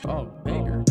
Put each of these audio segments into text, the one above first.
Oh, banger.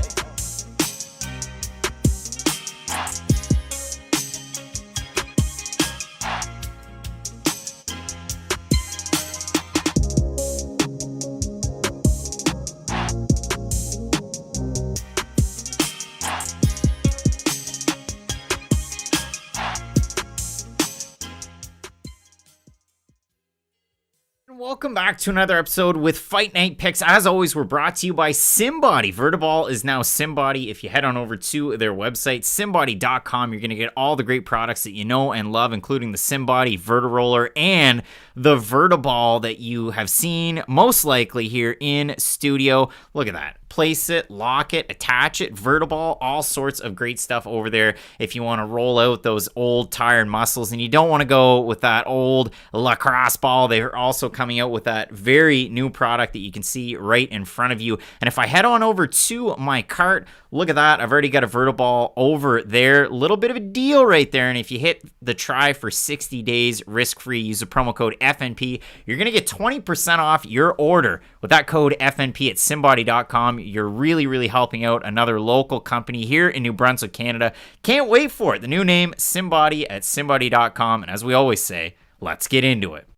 Welcome back to another episode with Fight Night Picks. As always, we're brought to you by SimBody. Vertiball is now SimBody. If you head on over to their website, simbody.com, you're going to get all the great products that you know and love, including the SimBody Vertiroller and the Vertiball that you have seen most likely here in studio. Look at that. Place it, lock it, attach it, Vertiball, all sorts of great stuff over there if you want to roll out those old tired muscles and you don't want to go with that old lacrosse ball. They're also coming out with that very new product that you can see right in front of you. And if I head on over to my cart, look at that. I've already got a Vertiball over there. Little bit of a deal right there. And if you hit the try for 60 days risk-free, use the promo code FNP, you're going to get 20% off your order with that code FNP at simbody.com. You're really, really helping out another local company here in New Brunswick, Canada. Can't wait for it. The new name, SimBody at simbody.com. And as we always say, let's get into it.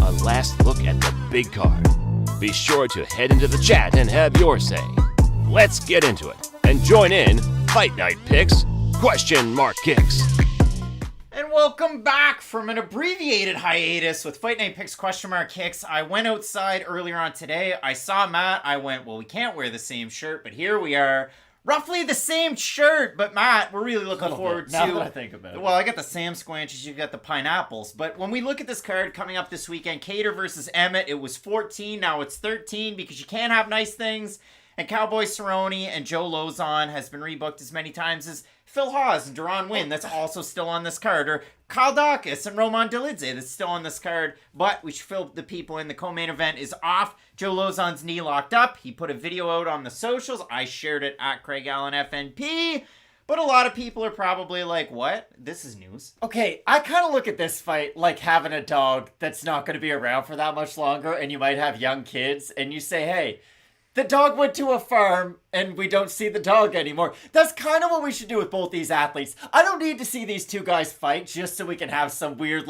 A last look at the big card. Be sure to head into the chat and have your say. Let's get into it and join in Fight Night Picks Kicks. And welcome back from an abbreviated hiatus with Fight Night Picks Kicks. I went outside earlier on today. I saw Matt. I went, well, we can't wear the same shirt, but here we are. Roughly the same shirt, but Matt, we're really looking forward to... Now that I think about it. Well, I got the Sam Squanches, you got the pineapples. But when we look at this card coming up this weekend, Kattar versus Emmett, it was 14, now it's 13 because you can't have nice things. And Cowboy Cerrone and Joe Lozon has been rebooked as many times as Phil Hawes and Deron Winn. That's also still on this card. Or Kyle Daukaus and Dolidze. That's still on this card. But we should fill the people in. The co-main event is off. Joe Lozon's knee locked up. He put a video out on the socials. I shared it at Craig Allen FNP. But a lot of people are probably like, what? This is news. Okay, I kind of look at this fight like having a dog that's not going to be around for that much longer, and you might have young kids, and you say, hey, the dog went to a farm and we don't see the dog anymore. That's kind of what we should do with both these athletes. I don't need to see these two guys fight just so we can have some weird,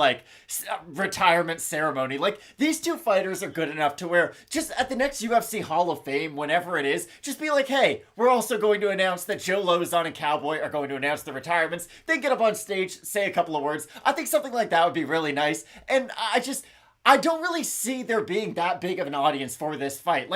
retirement ceremony. These two fighters are good enough to where just at the next UFC Hall of Fame, whenever it is, just be like, hey, we're also going to announce that Joe Lozon and Cowboy are going to announce the retirements. Then get up on stage, say a couple of words. I think something like that would be really nice. And I don't really see there being that big of an audience for this fight.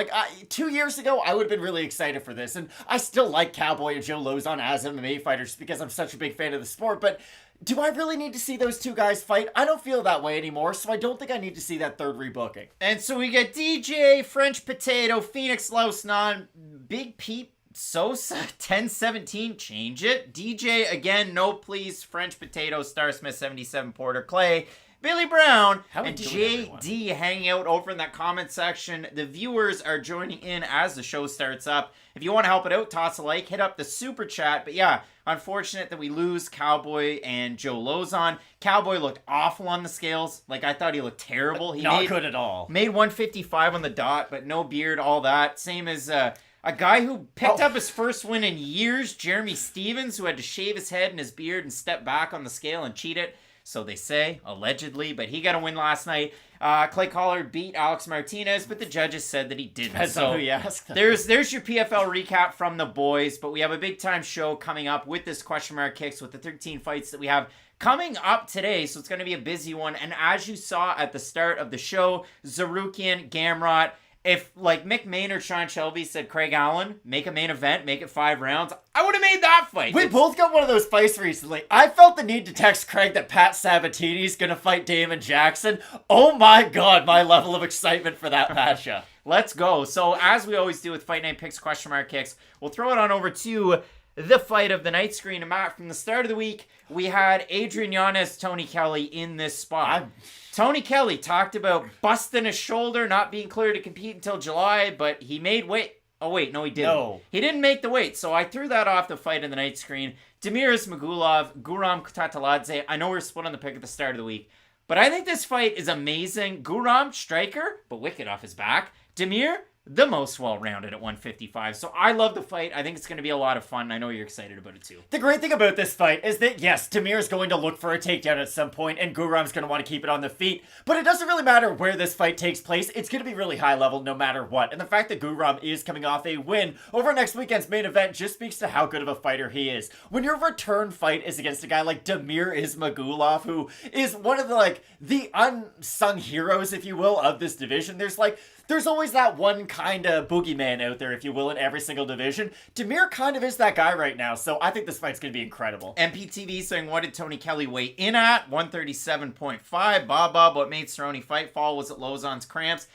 2 years ago, I would have been really excited for this. And I still like Cowboy and Joe Lozon as MMA fighters because I'm such a big fan of the sport. But do I really need to see those two guys fight? I don't feel that way anymore, so I don't think I need to see that third rebooking. And so we get DJ, French Potato, Phoenix Lausnan, Big Pete, Sosa, 1017, change it. DJ, again, no please, French Potato, Star Smith, 77, Porter Clay, Billy Brown, and JD hanging out over in that comment section. The viewers are joining in as the show starts up. If you want to help it out, toss a like, hit up the super chat. But yeah, unfortunate that we lose Cowboy and Joe Lozon. Cowboy looked awful on the scales. I thought he looked terrible. He Not good at all. Made 155 on the dot, but no beard, all that. Same as a guy who picked up his first win in years, Jeremy Stevens, who had to shave his head and his beard and step back on the scale and cheat it. So they say, allegedly, but he got a win last night. Clay Collard beat Alex Martinez, but the judges said that he didn't. Depends on who you ask. There's your PFL recap from the boys, but we have a big-time show coming up with this Kicks with the 13 fights that we have coming up today, so it's going to be a busy one. And as you saw at the start of the show, Zarukian, Gamrot, if Mick Main or Sean Shelby said, Craig Allen, make a main event, make it 5 rounds, I would have made that fight. We both got one of those fights recently. I felt the need to text Craig that Pat Sabatini's going to fight Damon Jackson. Oh my God, my level of excitement for that matchup. Let's go. So as we always do with Fight Night Picks Kicks, we'll throw it on over to the fight of the night screen. And Matt, from the start of the week, we had Adrian Yanez, Tony Kelley in this spot. Tony Kelley talked about busting his shoulder, not being clear to compete until July, but he made weight. Oh, wait, no, he didn't. No. He didn't make the weight, so I threw that off the fight in the night screen. Demiris Magulov, Guram Kutaladze. I know we're split on the pick at the start of the week. But I think this fight is amazing. Guram, striker, but wicked off his back. Demir, the most well-rounded at 155. So I love the fight. I think it's going to be a lot of fun. I know you're excited about it too. The great thing about this fight is that, yes, Demir's going to look for a takedown at some point, and Guram's going to want to keep it on the feet. But it doesn't really matter where this fight takes place. It's going to be really high level no matter what. And the fact that Guram is coming off a win over next weekend's main event just speaks to how good of a fighter he is. When your return fight is against a guy like Damir Ismagulov, who is one of the unsung heroes, if you will, of this division, there's always that one kind of boogeyman out there, if you will, in every single division. Damir kind of is that guy right now, so I think this fight's going to be incredible. MPTV saying, what did Tony Kelley weigh in at? 137.5. Bob, what made Cerrone fight fall? Was it Lozon's cramps?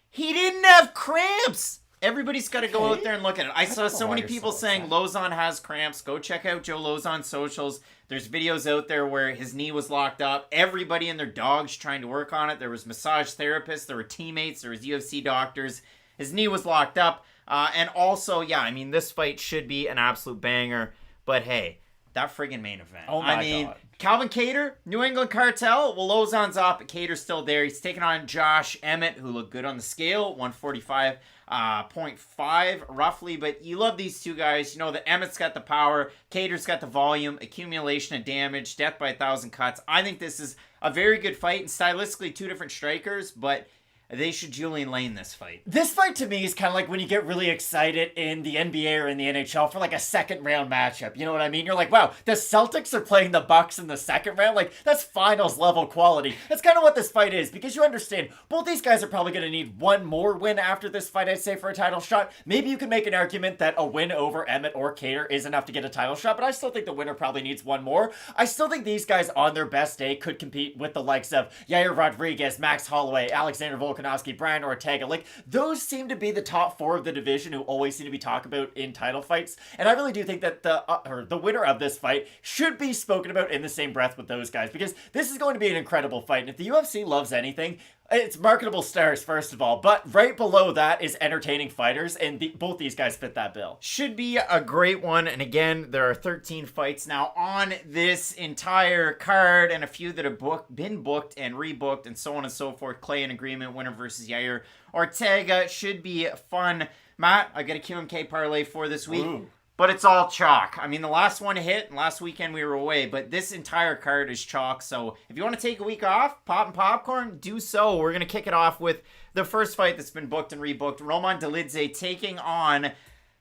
He didn't have cramps! Everybody's got to go out there and look at it. I saw so many people saying Lozon has cramps. Go check out Joe Lozon's socials. There's videos out there where his knee was locked up. Everybody and their dogs trying to work on it. There was massage therapists. There were teammates. There was UFC doctors. His knee was locked up. And also, yeah, I mean, this fight should be an absolute banger. But hey, that friggin' main event. Oh my God. Calvin Kattar, New England Cartel. Well, Lozon's up, but Kattar's still there. He's taking on Josh Emmett, who looked good on the scale, 145.5 roughly. But you love these two guys. You know that Emmett's got the power, Kattar's got the volume, accumulation of damage, death by 1,000 cuts. I think this is a very good fight, and stylistically two different strikers, but they should Julian Lane this fight. This fight to me is kind of like when you get really excited in the NBA or in the NHL for like a second round matchup. You know what I mean? You're like, wow, the Celtics are playing the Bucks in the second round. Like, that's finals level quality. That's kind of what this fight is, because you understand both these guys are probably going to need one more win after this fight, I'd say, for a title shot. Maybe you can make an argument that a win over Emmett or Kattar is enough to get a title shot, but I still think the winner probably needs one more. I still think these guys on their best day could compete with the likes of Yair Rodriguez, Max Holloway, Alexander Volkanovski, Brian Ortega. Like, those seem to be the top four of the division who always seem to be talked about in title fights. And I really do think that the winner of this fight should be spoken about in the same breath with those guys, because this is going to be an incredible fight. And if the UFC loves anything, it's marketable stars, first of all, but right below that is entertaining fighters, and both these guys fit that bill. Should be a great one, and again, there are 13 fights now on this entire card, and a few that have been booked and rebooked, and so on and so forth. Clay in agreement, winner versus Yair Ortega. Should be fun. Matt, I got a QMK parlay for this week. Ooh. But it's all chalk. I mean, the last one hit, and last weekend we were away, but this entire card is chalk. So if you want to take a week off, popping popcorn, do so. We're going to kick it off with the first fight that's been booked and rebooked. Roman Dolidze taking on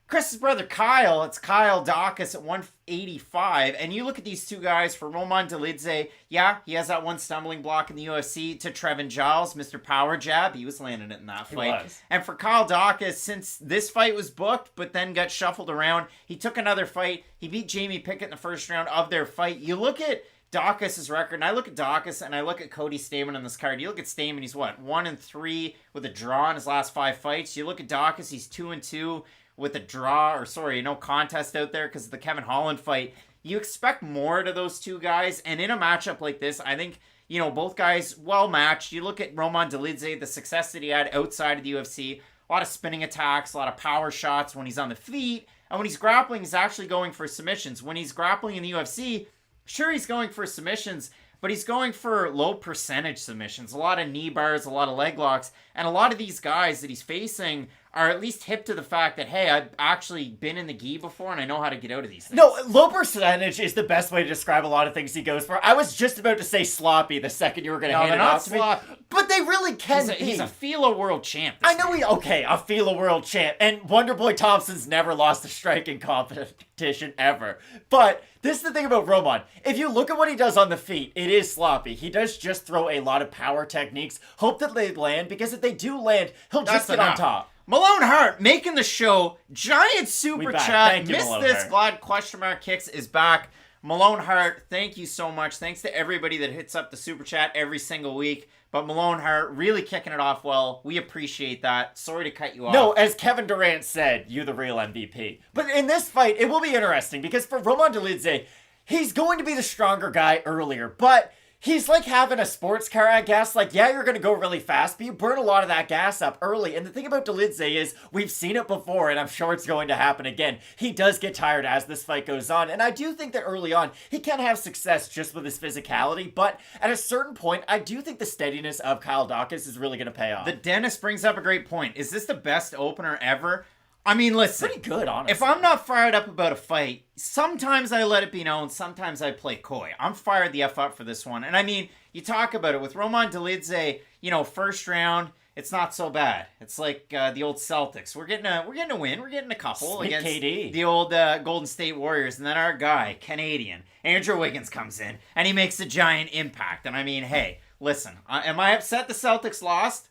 Chris's brother Kyle. It's Kyle Daukaus at 185. And you look at these two guys. For Roman Dolidze, yeah, he has that one stumbling block in the UFC to Trevin Giles, Mr. Power Jab. He was landing it in that fight. And for Kyle Daukaus, since this fight was booked but then got shuffled around, he took another fight. He beat Jamie Pickett in the first round of their fight. You look at Daukaus' record, and I look at Daukaus and I look at Cody Stamann on this card. You look at Stamann, he's what, 1-3 with a draw in his last 5 fights. You look at Daukaus, he's 2-2 with a draw, or sorry, no contest out there because of the Kevin Holland fight. You expect more to those two guys, and in a matchup like this, I think, you know, both guys well matched. You look at Roman Dolidze, the success that he had outside of the UFC, a lot of spinning attacks, a lot of power shots when he's on the feet, and when he's grappling, he's actually going for submissions. When he's grappling in the UFC, sure, he's going for submissions, but he's going for low percentage submissions, a lot of knee bars, a lot of leg locks, and a lot of these guys that he's facing are at least hip to the fact that, hey, I've actually been in the gi before and I know how to get out of these things. No, low percentage is the best way to describe a lot of things he goes for. I was just about to say sloppy the second you were going to hand it off to me. But they really can be. He's a FILA world champ. I know a FILA world champ. And Wonderboy Thompson's never lost a striking competition ever. But this is the thing about Roman. If you look at what he does on the feet, it is sloppy. He does just throw a lot of power techniques. Hope that they land, because if they do land, he'll just get on top. Malone Hart making the show. Giant super chat. Thank you, Missed Malone this. Hart. Glad question mark kicks is back. Malone Hart, thank you so much. Thanks to everybody that hits up the super chat every single week. But Malone Hart really kicking it off well. We appreciate that. Sorry to cut you off. No, as Kevin Durant said, you're the real MVP. But in this fight, it will be interesting, because for Roman Dolidze, he's going to be the stronger guy earlier, but He's like having a sports car, I guess. Like, yeah, you're going to go really fast, but you burn a lot of that gas up early. And the thing about Dolidze is we've seen it before, and I'm sure it's going to happen again. He does get tired as this fight goes on. And I do think that early on, he can have success just with his physicality. But at a certain point, I do think the steadiness of Kyle Daukaus is really going to pay off. The dentist brings up a great point. Is this the best opener ever? I mean, listen. Pretty good, honestly. If I'm not fired up about a fight, sometimes I let it be known, sometimes I play coy. I'm fired the F up for this one. And I mean, you talk about it with Roman Dolidze, first round, it's not so bad. It's like the old Celtics. We're getting a win. We're getting a couple Sweet against KD. The old Golden State Warriors. And then our guy, Canadian, Andrew Wiggins comes in, and he makes a giant impact. And I mean, hey, listen, am I upset the Celtics lost?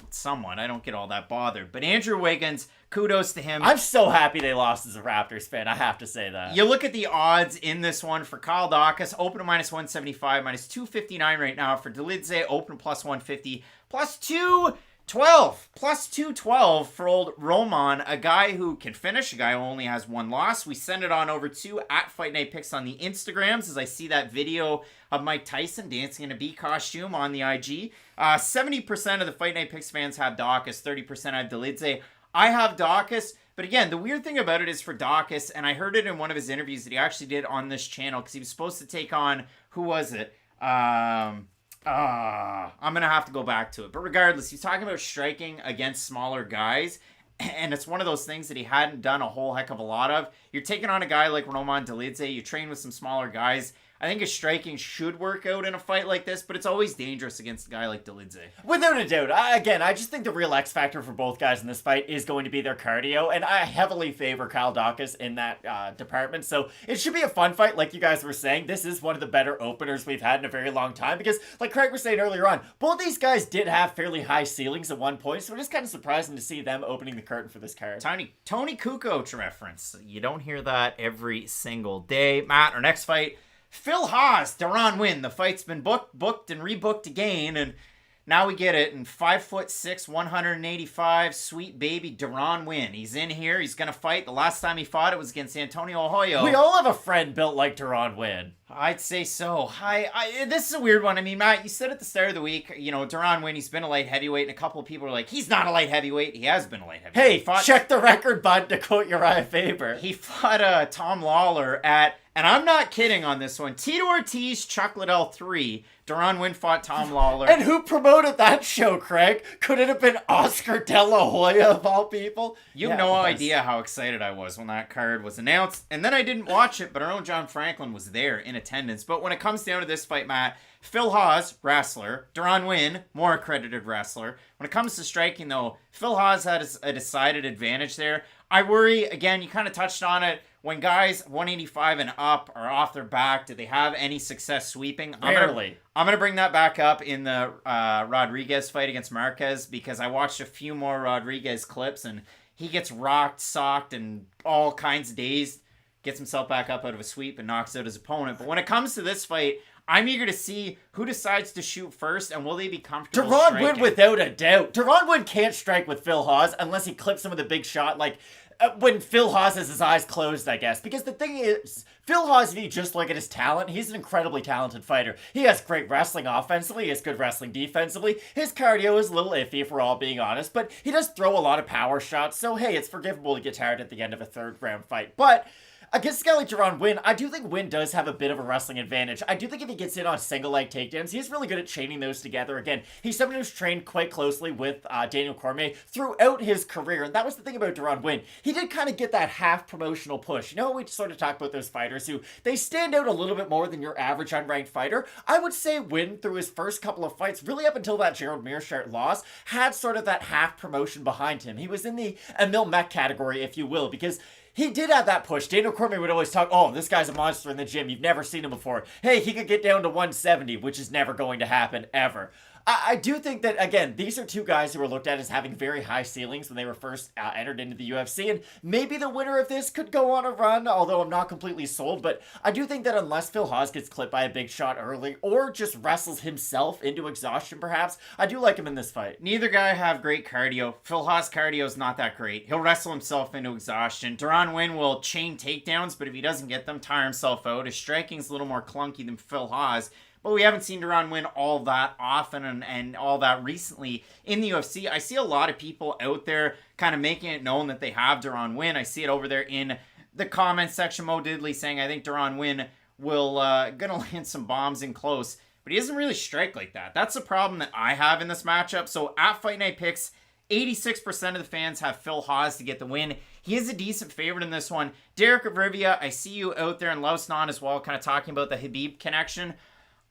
Somewhat. I don't get all that bothered. But Andrew Wiggins, kudos to him. I'm so happy they lost as a Raptors fan. I have to say that. You look at the odds in this one for Kyle Daukaus, open to -175, -259 right now. For Dolidze, open plus 150, plus 212. Plus 212 for old Roman, a guy who can finish, a guy who only has one loss. We send it on over to @Fight Night Picks on the Instagrams as I see that video of Mike Tyson dancing in a bee costume on the IG. 70% of the Fight Night Picks fans have Daukaus, 30% have Dolidze. I have Daukaus, but again, the weird thing about it is for Daukaus, and I heard it in one of his interviews that he actually did on this channel, because he was supposed to take on, who was it? I'm going to have to go back to it. But regardless, he's talking about striking against smaller guys, and it's one of those things that he hadn't done a whole heck of a lot of. You're taking on a guy like Roman Dolidze, you train with some smaller guys. I think his striking should work out in a fight like this, but it's always dangerous against a guy like Dolidze. Without a doubt. I just think the real X factor for both guys in this fight is going to be their cardio, and I heavily favor Kyle Daukaus in that department. So it should be a fun fight, like you guys were saying. This is one of the better openers we've had in a very long time, because like Craig was saying earlier on, both these guys did have fairly high ceilings at one point, so it is kind of surprising to see them opening the curtain for this card. Tony Kukoc reference. You don't hear that every single day. Matt, our next fight, Phil Hawes, Deron Winn. The fight's been booked, and rebooked again, and now we get it. And 5'6", 185, sweet baby Deron Winn. He's in here. He's gonna fight. The last time he fought, it was against Antonio Hoyo. We all have a friend built like Deron Winn. I'd say so. This is a weird one. I mean, Matt, you said at the start of the week, Deron Winn, he's been a light heavyweight, and a couple of people are like, he's not a light heavyweight. He has been a light heavyweight. Hey, check the record, bud, to quote Uriah Faber. He fought Tom Lawler at, and I'm not kidding on this one, Tito Ortiz, Chuck Liddell 3. Deron Winn fought Tom Lawler. And who promoted that show, Craig? Could it have been Oscar De La Hoya, of all people? You have no idea how excited I was when that card was announced. And then I didn't watch it, but our own John Franklin was there in attendance. But when it comes down to this fight, Matt, Phil Hawes, wrestler. Deron Winn, more accredited wrestler. When it comes to striking, though, Phil Hawes had a decided advantage there. I worry, again, you kind of touched on it, when guys 185 and up are off their back, do they have any success sweeping? Rarely. I'm going to bring that back up in the Rodriguez fight against Marquez, because I watched a few more Rodriguez clips, and he gets rocked, socked, and all kinds of dazed, gets himself back up out of a sweep, and knocks out his opponent. But when it comes to this fight, I'm eager to see who decides to shoot first, and will they be comfortable Deron Winn, without a doubt. Deron Winn can't strike with Phil Hawes unless he clips him with a big shot, like when Phil Hawes has his eyes closed, I guess. Because the thing is, Phil Hawes, if you just look at his talent, he's an incredibly talented fighter. He has great wrestling offensively, he has good wrestling defensively. His cardio is a little iffy, if we're all being honest, but he does throw a lot of power shots, so hey, it's forgivable to get tired at the end of a third round fight. But against a guy like Deron Winn, I do think Winn does have a bit of a wrestling advantage. I do think if he gets in on single leg takedowns, he's really good at chaining those together. Again, he's someone who's trained quite closely with Daniel Cormier throughout his career, and that was the thing about Deron Winn. He did kind of get that half promotional push. You know, we sort of talk about those fighters who, they stand out a little bit more than your average unranked fighter. I would say Winn, through his first couple of fights, really up until that Gerald Meerschaert loss, had sort of that half promotion behind him. He was in the Emil Mech category, if you will, because he did have that push. Daniel Cormier would always talk, oh, this guy's a monster in the gym. You've never seen him before. Hey, he could get down to 170, which is never going to happen, ever. I do think that, again, these are two guys who were looked at as having very high ceilings when they were first entered into the UFC, and maybe the winner of this could go on a run, although I'm not completely sold, but I do think that unless Phil Hawes gets clipped by a big shot early, or just wrestles himself into exhaustion, perhaps, I do like him in this fight. Neither guy have great cardio. Phil Hawes' cardio is not that great. He'll wrestle himself into exhaustion. Deron Winn will chain takedowns, but if he doesn't get them, tire himself out. His striking's a little more clunky than Phil Hawes. but we haven't seen Deron win all that often and all that recently in the UFC. I see a lot of people out there kind of making it known that they have Deron win. I see it over there in the comments section. Mo Diddley saying, I think Deron win will gonna land some bombs in close, but he doesn't really strike like that. That's the problem that I have in this matchup. So at Fight Night Picks, 86% of the fans have Phil Hawes to get the win. He is a decent favorite in this one. Derek of Rivia, I see you out there in Lausnon as well, kind of talking about the Khabib connection.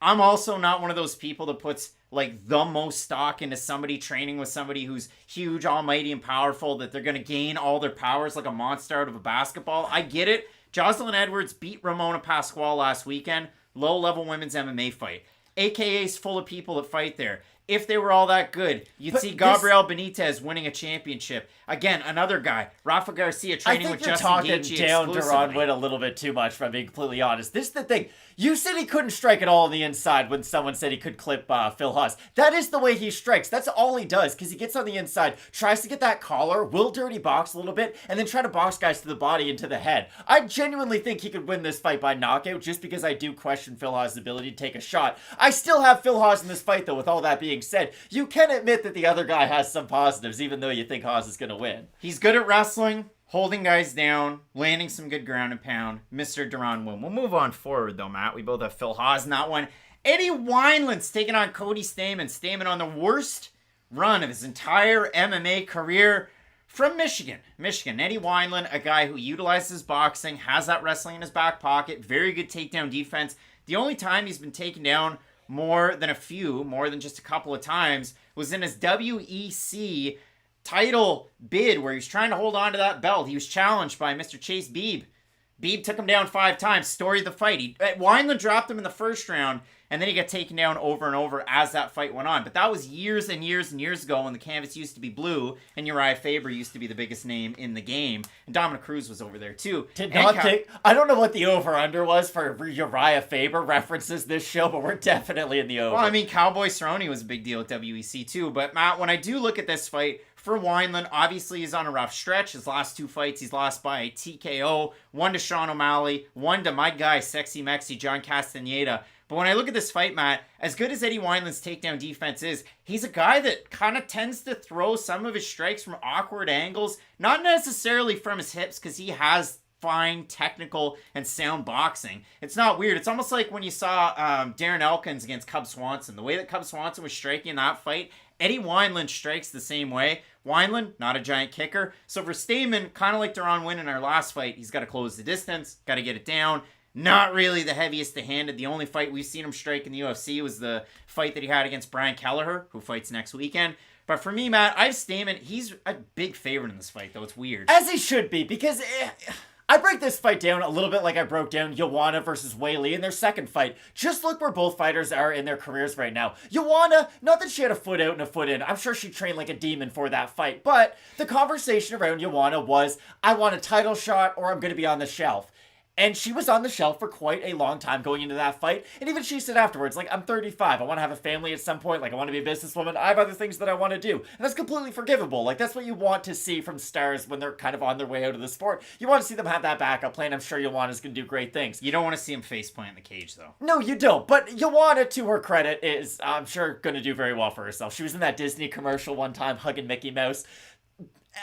I'm also not one of those people that puts like the most stock into somebody training with somebody who's huge, almighty, and powerful, that they're going to gain all their powers like a monster out of a basketball. I get it. Jocelyn Edwards beat Ramona Pasquale last weekend. Low-level women's MMA fight. AKA is full of people that fight there. If they were all that good, you'd see Gabriel Benitez winning a championship. Again, another guy, Rafa Garcia, training with Justin Gaethje I think you're talking down Deron Winn a little bit too much, if I'm being completely honest. This is the thing. You said he couldn't strike at all on the inside when someone said he could clip Phil Hawes. That is the way he strikes. That's all he does, because he gets on the inside, tries to get that collar, will dirty box a little bit, and then try to box guys to the body and to the head. I genuinely think he could win this fight by knockout, just because I do question Phil Hawes' ability to take a shot. I still have Phil Hawes in this fight, though, with all that being said. You can admit that the other guy has some positives, even though you think Hawes is going to win. He's good at wrestling, holding guys down, landing some good ground and pound. Mr. Deron Winn. We'll move on forward, though, Matt. We both have Phil Hawes in that one. Eddie Wineland's taking on Cody Stamann. Stamann on the worst run of his entire MMA career from Michigan. Eddie Wineland, a guy who utilizes boxing, has that wrestling in his back pocket, very good takedown defense. The only time he's been taken down more than just a couple of times, was in his WEC title bid where he was trying to hold on to that belt. He was challenged by Mr. Chase Beebe. Beebe took him down 5 times. Story of the fight. Wineland dropped him in the first round, and then he got taken down over and over as that fight went on. But that was years and years and years ago when the canvas used to be blue, and Uriah Faber used to be the biggest name in the game. And Dominic Cruz was over there too. I don't know what the over-under was for Uriah Faber references this show, but we're definitely in the over. Well, I mean, Cowboy Cerrone was a big deal at WEC too. But Matt, when I do look at this fight, for Wineland, obviously he's on a rough stretch. His last 2 fights, he's lost by TKO. One to Sean O'Malley, one to my guy, Sexy Mexi, John Castaneda. But when I look at this fight, Matt, as good as Eddie Wineland's takedown defense is, he's a guy that kind of tends to throw some of his strikes from awkward angles. Not necessarily from his hips, because he has fine, technical, and sound boxing. It's not weird. It's almost like when you saw Darren Elkins against Cub Swanson. The way that Cub Swanson was striking in that fight, Eddie Wineland strikes the same way. Wineland, not a giant kicker. So for Stamann, kind of like Deron Winn in our last fight, he's got to close the distance, got to get it down. Not really the heaviest to handed. The only fight we've seen him strike in the UFC was the fight that he had against Brian Kelleher, who fights next weekend. But for me, Matt, I have Stamann. He's a big favorite in this fight, though. It's weird. As he should be, because I break this fight down a little bit like I broke down Joanna versus Weili in their second fight. Just look where both fighters are in their careers right now. Joanna, not that she had a foot out and a foot in. I'm sure she trained like a demon for that fight. But the conversation around Joanna was, I want a title shot or I'm going to be on the shelf. And she was on the shelf for quite a long time going into that fight. And even she said afterwards, like, I'm 35. I want to have a family at some point. Like, I want to be a businesswoman. I have other things that I want to do. And that's completely forgivable. Like, that's what you want to see from stars when they're kind of on their way out of the sport. You want to see them have that backup plan. I'm sure Joanna's going to do great things. You don't want to see him faceplant in the cage, though. No, you don't. But Joanna, to her credit, is, I'm sure, going to do very well for herself. She was in that Disney commercial one time, hugging Mickey Mouse.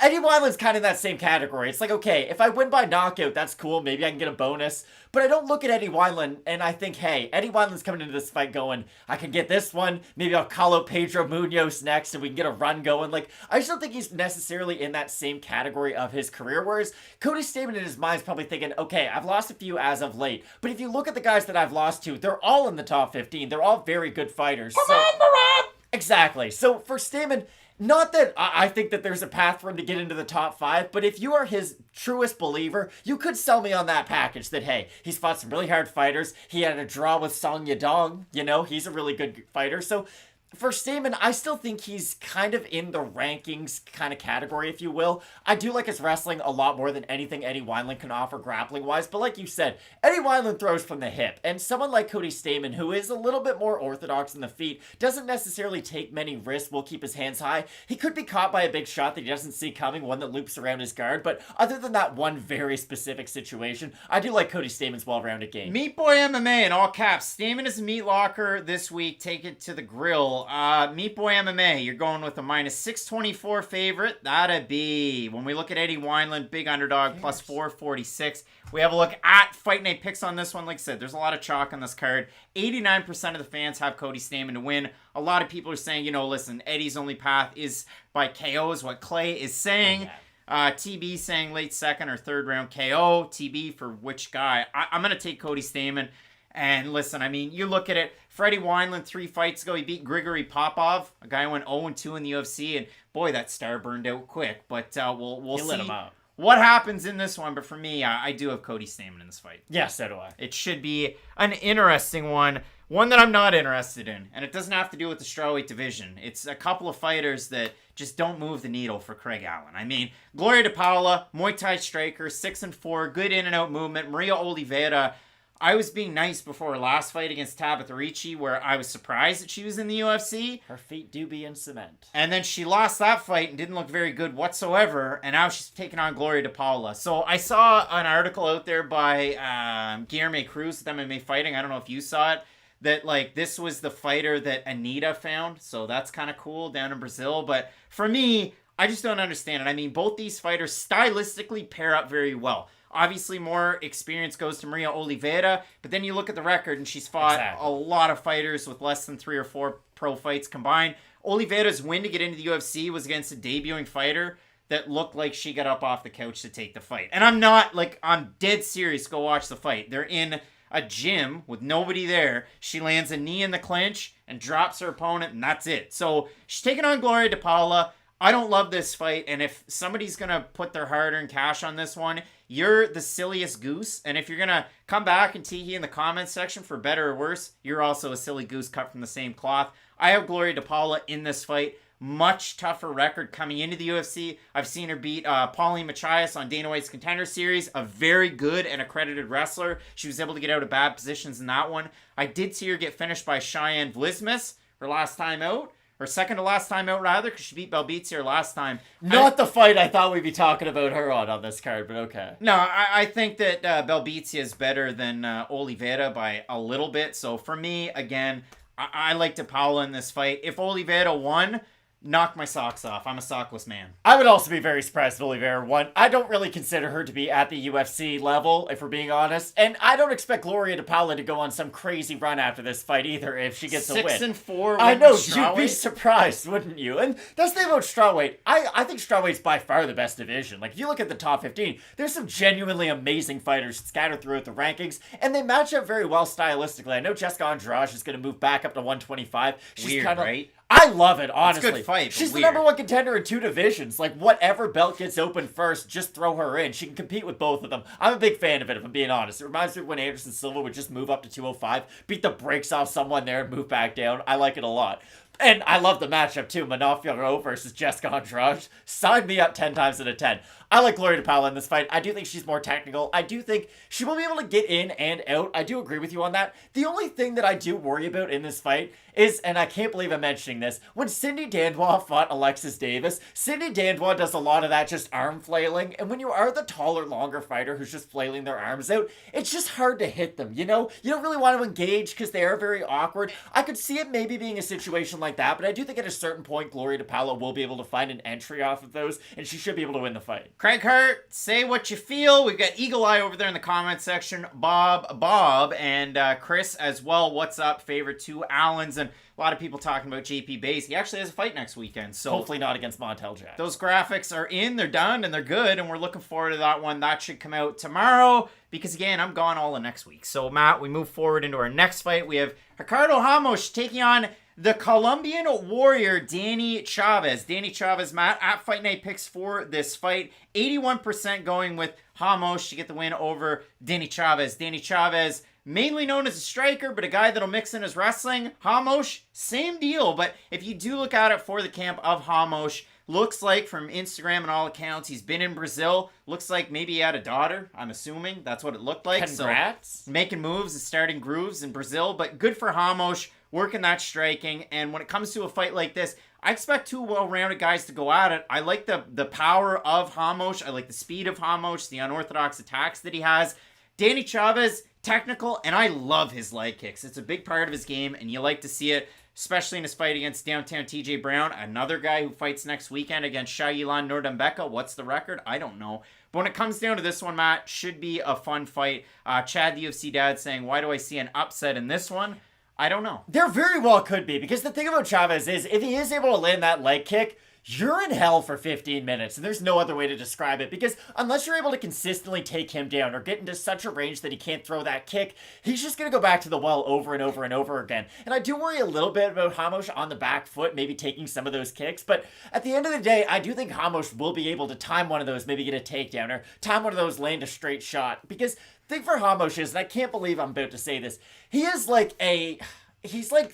Eddie Wineland's kind of in that same category. It's like, okay, if I win by knockout, that's cool. Maybe I can get a bonus. But I don't look at Eddie Wineland and I think, hey, Eddie Wineland's coming into this fight going, I can get this one. Maybe I'll call out Pedro Munoz next and we can get a run going. Like, I just don't think he's necessarily in that same category of his career. Whereas Cody Stamann in his mind is probably thinking, okay, I've lost a few as of late. But if you look at the guys that I've lost to, they're all in the top 15. They're all very good fighters. Come on, Marab! Exactly. So for Stamann, not that I think that there's a path for him to get into the top 5, but if you are his truest believer, you could sell me on that package that, hey, he's fought some really hard fighters. He had a draw with Song Yadong. You know, he's a really good fighter. So For Stamann, I still think he's kind of in the rankings kind of category, if you will. I do like his wrestling a lot more than anything Eddie Wineland can offer grappling-wise, but like you said, Eddie Wineland throws from the hip, and someone like Cody Stamann, who is a little bit more orthodox in the feet, doesn't necessarily take many risks, will keep his hands high. He could be caught by a big shot that he doesn't see coming, one that loops around his guard, but other than that one very specific situation, I do like Cody Stamann's well-rounded game. Meat Boy MMA in all caps. Stamann is a meat locker this week. Take it to the grill. Meat Boy MMA, you're going with a minus 624 favorite. That'd be, when we look at Eddie Wineland, big underdog, plus 446. We have a look at Fight Night picks on this one. Like I said, there's a lot of chalk on this card. 89% of the fans have Cody Stamann to win. A lot of people are saying, listen, Eddie's only path is by KO, is what Clay is saying. TB saying late second or third round KO. TB for which guy? I'm going to take Cody Stamann. And listen, I mean, you look at it. Freddie Wineland 3 fights ago, he beat Grigory Popov, a guy who went 0-2 in the UFC, and boy, that star burned out quick. But we'll see lit him out. What happens in this one. But for me, I do have Cody Stamann in this fight. Yeah, so do I. It should be an interesting one that I'm not interested in, and it doesn't have to do with the strawweight division. It's a couple of fighters that just don't move the needle for Craig Allen. I mean, Gloria de Paula, Muay Thai striker, 6-4, good in and out movement. Maria Oliveira. I was being nice before her last fight against Tabitha Ricci, where I was surprised that she was in the UFC. Her feet do be in cement. And then she lost that fight and didn't look very good whatsoever, and now she's taking on Gloria de Paula. So I saw an article out there by Guilherme Cruz with MMA Fighting. I don't know if you saw it. That, like, this was the fighter that Anita found. So that's kind of cool down in Brazil. But for me, I just don't understand it. I mean, both these fighters stylistically pair up very well. Obviously, more experience goes to Maria Oliveira, but then you look at the record, and she's fought a lot of fighters with less than 3 or 4 pro fights combined. Oliveira's win to get into the UFC was against a debuting fighter that looked like she got up off the couch to take the fight. And I'm dead serious. Go watch the fight. They're in a gym with nobody there. She lands a knee in the clinch and drops her opponent, and that's it. So she's taking on Gloria de Paula. I don't love this fight, and if somebody's going to put their hard-earned cash on this one, you're the silliest goose. And if you're going to come back and tee in the comments section for better or worse, you're also a silly goose cut from the same cloth. I have Gloria de Paula in this fight. Much tougher record coming into the UFC. I've seen her beat Pauline Machias on Dana White's Contender Series, a very good and accredited wrestler. She was able to get out of bad positions in that one. I did see her get finished by Cheyenne Vlismas her last time out. Or second to last time out, rather, because she beat Belbizia last time. Not the fight I thought we'd be talking about her on this card, but okay. No, I think that Belbizia is better than Oliveira by a little bit. So for me, again, I like de Paula in this fight. If Oliveira won, knock my socks off. I'm a sockless man. I would also be very surprised if Oliveira won. I don't really consider her to be at the UFC level, if we're being honest. And I don't expect Gloria de Paula to go on some crazy run after this fight either if she gets a win. 6-4. I know, you'd be surprised, wouldn't you? And that's the thing about strawweight. I think strawweight's by far the best division. Like, if you look at the top 15, there's some genuinely amazing fighters scattered throughout the rankings, and they match up very well stylistically. I know Jessica Andrade is going to move back up to 125. She's Weird, kinda, right? I love it, honestly. It's a good fight, She's the weird. number 1 contender in 2 divisions. Like, whatever belt gets open first, just throw her in. She can compete with both of them. I'm a big fan of it, if I'm being honest. It reminds me of when Anderson Silva would just move up to 205, beat the brakes off someone there, and move back down. I like it a lot. And I love the matchup, too. Manaf Figueroa versus Jessica Andrade. Sign me up 10 times out of 10. I like Gloria de Paula in this fight. I do think she's more technical. I do think she will be able to get in and out. I do agree with you on that. The only thing that I do worry about in this fight is, and I can't believe I'm mentioning this, when Cindy Dandois fought Alexis Davis, Cindy Dandois does a lot of that just arm flailing, and when you are the taller, longer fighter who's just flailing their arms out, it's just hard to hit them, you know? You don't really want to engage because they are very awkward. I could see it maybe being a situation like that, but I do think at a certain point, Gloria de Paula will be able to find an entry off of those, and she should be able to win the fight. Craig Hart, say what you feel. We've got Eagle Eye over there in the comment section. Bob, and Chris as well. What's up? Favorite 2 Allens, and a lot of people talking about JP Bays. He actually has a fight next weekend, so hopefully not against Montel Jack. Those graphics are in, they're done, and they're good, and we're looking forward to that one. That should come out tomorrow, because again, I'm gone all of next week. So Matt, we move forward into our next fight. We have Ricardo Ramos taking on the Colombian warrior, Danny Chavez. Danny Chavez, Matt, at Fight Night picks for this fight. 81% going with Ramos to get the win over Danny Chavez. Danny Chavez mainly known as a striker, but a guy that'll mix in his wrestling. Ramos, same deal, but if you do look at it for the camp of Ramos, looks like from Instagram and all accounts, he's been in Brazil. Looks like maybe he had a daughter, I'm assuming. That's what it looked like. Congrats. So, making moves and starting grooves in Brazil, but good for Ramos, working that striking. And when it comes to a fight like this, I expect two well-rounded guys to go at it. I like the power of Ramos. I like the speed of Ramos, the unorthodox attacks that he has. Danny Chavez, technical, and I love his leg kicks. It's a big part of his game, and you like to see it, especially in his fight against downtown TJ Brown, another guy who fights next weekend against Shayilan Nordambeka. What's the record? I don't know. But when it comes down to this one, Matt, should be a fun fight. Chad, the UFC dad, saying, why do I see an upset in this one? I don't know. There very well could be, because the thing about Chavez is, if he is able to land that leg kick, you're in hell for 15 minutes, and there's no other way to describe it, because unless you're able to consistently take him down or get into such a range that he can't throw that kick, he's just going to go back to the well over and over and over again. And I do worry a little bit about Ramos on the back foot, maybe taking some of those kicks, but at the end of the day, I do think Ramos will be able to time one of those, maybe get a takedown, or time one of those, land a straight shot, because the thing for Ramos is, and I can't believe I'm about to say this, he's like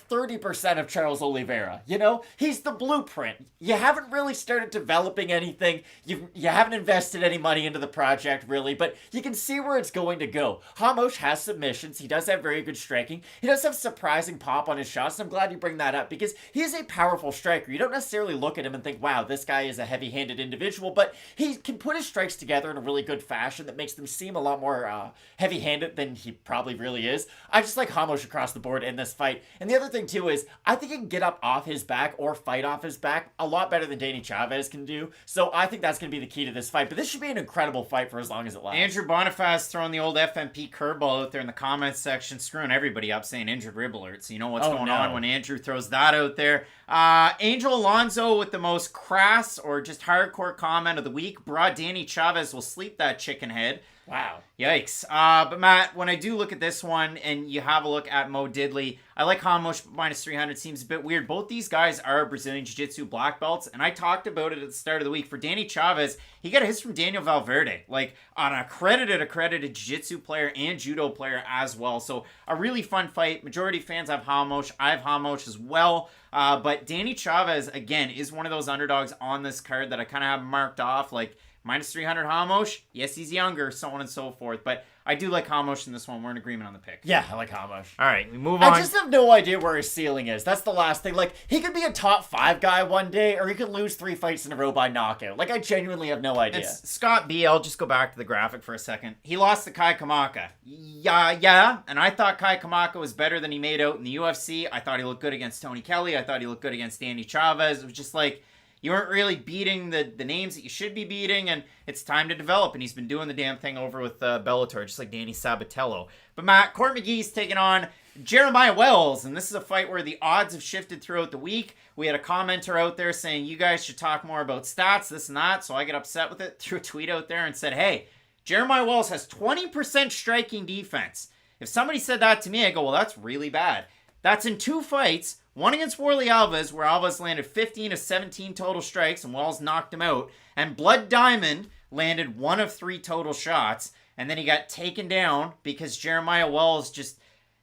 30% of Charles Oliveira, you know? He's the blueprint. You haven't really started developing anything. You haven't invested any money into the project, really, but you can see where it's going to go. Ramos has submissions. He does have very good striking. He does have surprising pop on his shots, and I'm glad you bring that up, because he is a powerful striker. You don't necessarily look at him and think, wow, this guy is a heavy-handed individual, but he can put his strikes together in a really good fashion that makes them seem a lot more heavy-handed than he probably really is. I just like Ramos across the board in this fight. And the other thing, too, is I think he can get up off his back or fight off his back a lot better than Danny Chavez can do. So I think that's going to be the key to this fight. But this should be an incredible fight for as long as it lasts. Andrew Bonifaz throwing the old FMP curveball out there in the comments section, screwing everybody up, saying injured rib alert. So you know what's going on when Andrew throws that out there. Angel Alonso with the most crass or just hardcore comment of the week. Brought Danny Chavez will sleep that chicken head. Wow. Yikes. But Matt, when I do look at this one and you have a look at Mo Diddley, I like Ramos minus 300. Seems a bit weird. Both these guys are Brazilian Jiu-Jitsu black belts, and I talked about it at the start of the week. For Danny Chavez, he got a hit from Daniel Valverde, like an accredited Jiu-Jitsu player and judo player as well. So a really fun fight. Majority of fans have Ramos. I have Ramos as well. But Danny Chavez, again, is one of those underdogs on this card that I kind of have marked off, like, minus 300 Ramos. Yes, he's younger, so on and so forth. But I do like Ramos in this one. We're in agreement on the pick. Yeah, I like Ramos. All right, we move on. I just have no idea where his ceiling is. That's the last thing. Like, he could be a top 5 guy one day, or he could lose 3 fights in a row by knockout. Like, I genuinely have no idea. It's Scott B. I'll just go back to the graphic for a second. He lost to Kai Kamaka. Yeah. And I thought Kai Kamaka was better than he made out in the UFC. I thought he looked good against Tony Kelley. I thought he looked good against Danny Chavez. It was just like, you weren't really beating the names that you should be beating, and it's time to develop. And he's been doing the damn thing over with Bellator, just like Danny Sabatello. But Matt, Court McGee's taking on Jeremiah Wells, and this is a fight where the odds have shifted throughout the week. We had a commenter out there saying, you guys should talk more about stats, this and that, so I get upset with it, threw a tweet out there and said, hey, Jeremiah Wells has 20% striking defense. If somebody said that to me, I go, well, that's really bad. That's in 2 fights. One against Warley Alves, where Alves landed 15 of 17 total strikes and Wells knocked him out. And Blood Diamond landed 1 of 3 total shots. And then he got taken down because Jeremiah Wells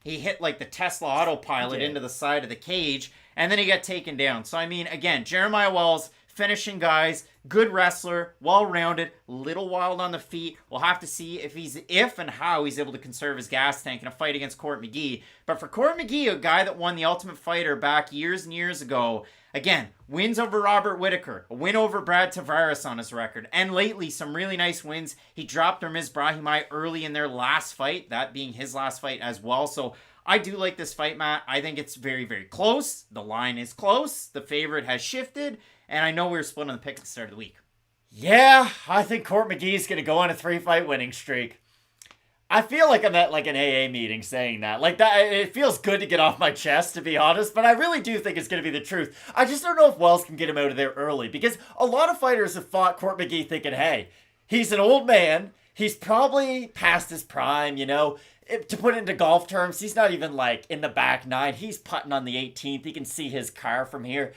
he hit like the Tesla autopilot into the side of the cage. And then he got taken down. So, I mean, again, Jeremiah Wells, finishing guys, good wrestler, well-rounded, little wild on the feet. We'll have to see if and how he's able to conserve his gas tank in a fight against Court McGee. But for Court McGee, a guy that won the Ultimate Fighter back years and years ago, again, wins over Robert Whittaker, a win over Brad Tavares on his record, and lately some really nice wins. He dropped Ramiz Brahimaj early in their last fight, that being his last fight as well. So I do like this fight, Matt. I think it's very, very close. The line is close. The favorite has shifted. And I know we were split on the picks at the start of the week. Yeah, I think Court McGee's going to go on a 3-fight winning streak. I feel like I'm at like an AA meeting saying that. Like that, it feels good to get off my chest, to be honest, but I really do think it's going to be the truth. I just don't know if Wells can get him out of there early, because a lot of fighters have fought Court McGee thinking, hey, he's an old man. He's probably past his prime, you know. To put it into golf terms, he's not even like in the back 9. He's putting on the 18th. He can see his car from here.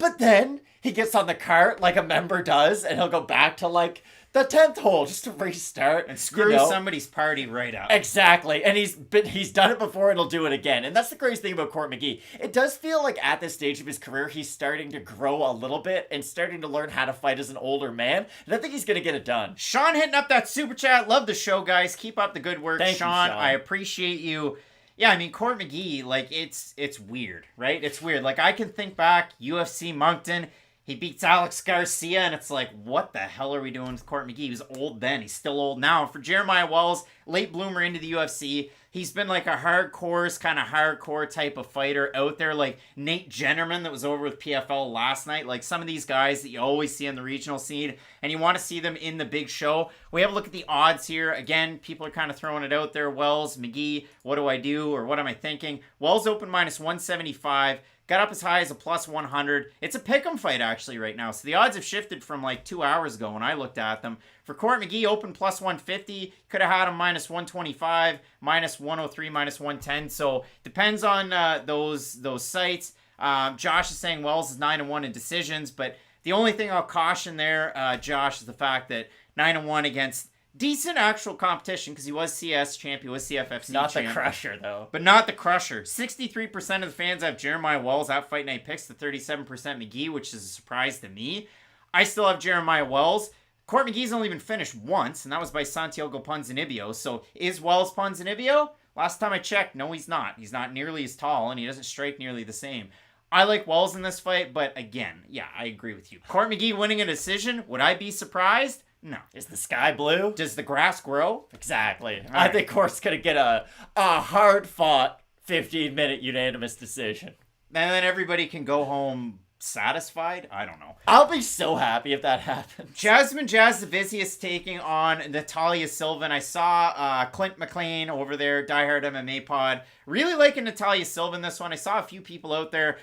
But then he gets on the cart like a member does, and he'll go back to like the 10th hole just to restart and screw somebody's party right up. Exactly, and he's done it before and he'll do it again. And that's the crazy thing about Court McGee. It does feel like at this stage of his career, he's starting to grow a little bit and starting to learn how to fight as an older man. And I think he's going to get it done. Sean hitting up that super chat. Love the show, guys. Keep up the good work, Thank you, Sean. Sean. I appreciate you. Yeah, I mean, Court McGee, like, it's weird, right? It's weird. Like, I can think back, UFC Moncton, he beats Alex Garcia, and it's like, what the hell are we doing with Court McGee? He was old then. He's still old now. For Jeremiah Wells, late bloomer into the UFC, he's been like a hardcore type of fighter out there. Like Nate Jennerman that was over with PFL last night. Like some of these guys that you always see in the regional scene, and you want to see them in the big show. We have a look at the odds here. Again, people are kind of throwing it out there. Wells, McGee, what do I do? Or what am I thinking? Wells open minus 175. Got up as high as a plus 100. It's a pick'em fight actually right now. So the odds have shifted from like 2 hours ago when I looked at them. For Court McGee, open plus 150. Could have had him minus 125, minus 103, minus 110. So depends on those sites. Josh is saying Wells is 9-1 in decisions, but the only thing I'll caution there, Josh, is the fact that 9-1 against decent actual competition, because he was CS champion, was CFFC Not champion. the Crusher, though. But not the Crusher. 63% of the fans have Jeremiah Wells at Fight Night Picks to 37% McGee, which is a surprise to me. I still have Jeremiah Wells. Court McGee's only been finished once, and that was by Santiago Ponzinibbio. So is Wells Ponzinibbio? Last time I checked, no, he's not. He's not nearly as tall, and he doesn't strike nearly the same. I like Wells in this fight, but again, yeah, I agree with you. Court McGee winning a decision, would I be surprised? No. Is the sky blue? Does the grass grow? Exactly. I think Court's going to get a hard-fought 15-minute unanimous decision. And then everybody can go home satisfied? I don't know. I'll be so happy if that happens. Jasmine Jasudavicius taking on Natalia Silva. And I saw Clint McLean over there, Diehard MMA Pod, really liking Natalia Silva in this one. I saw a few people out there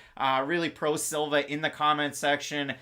really pro Silva in the comment section.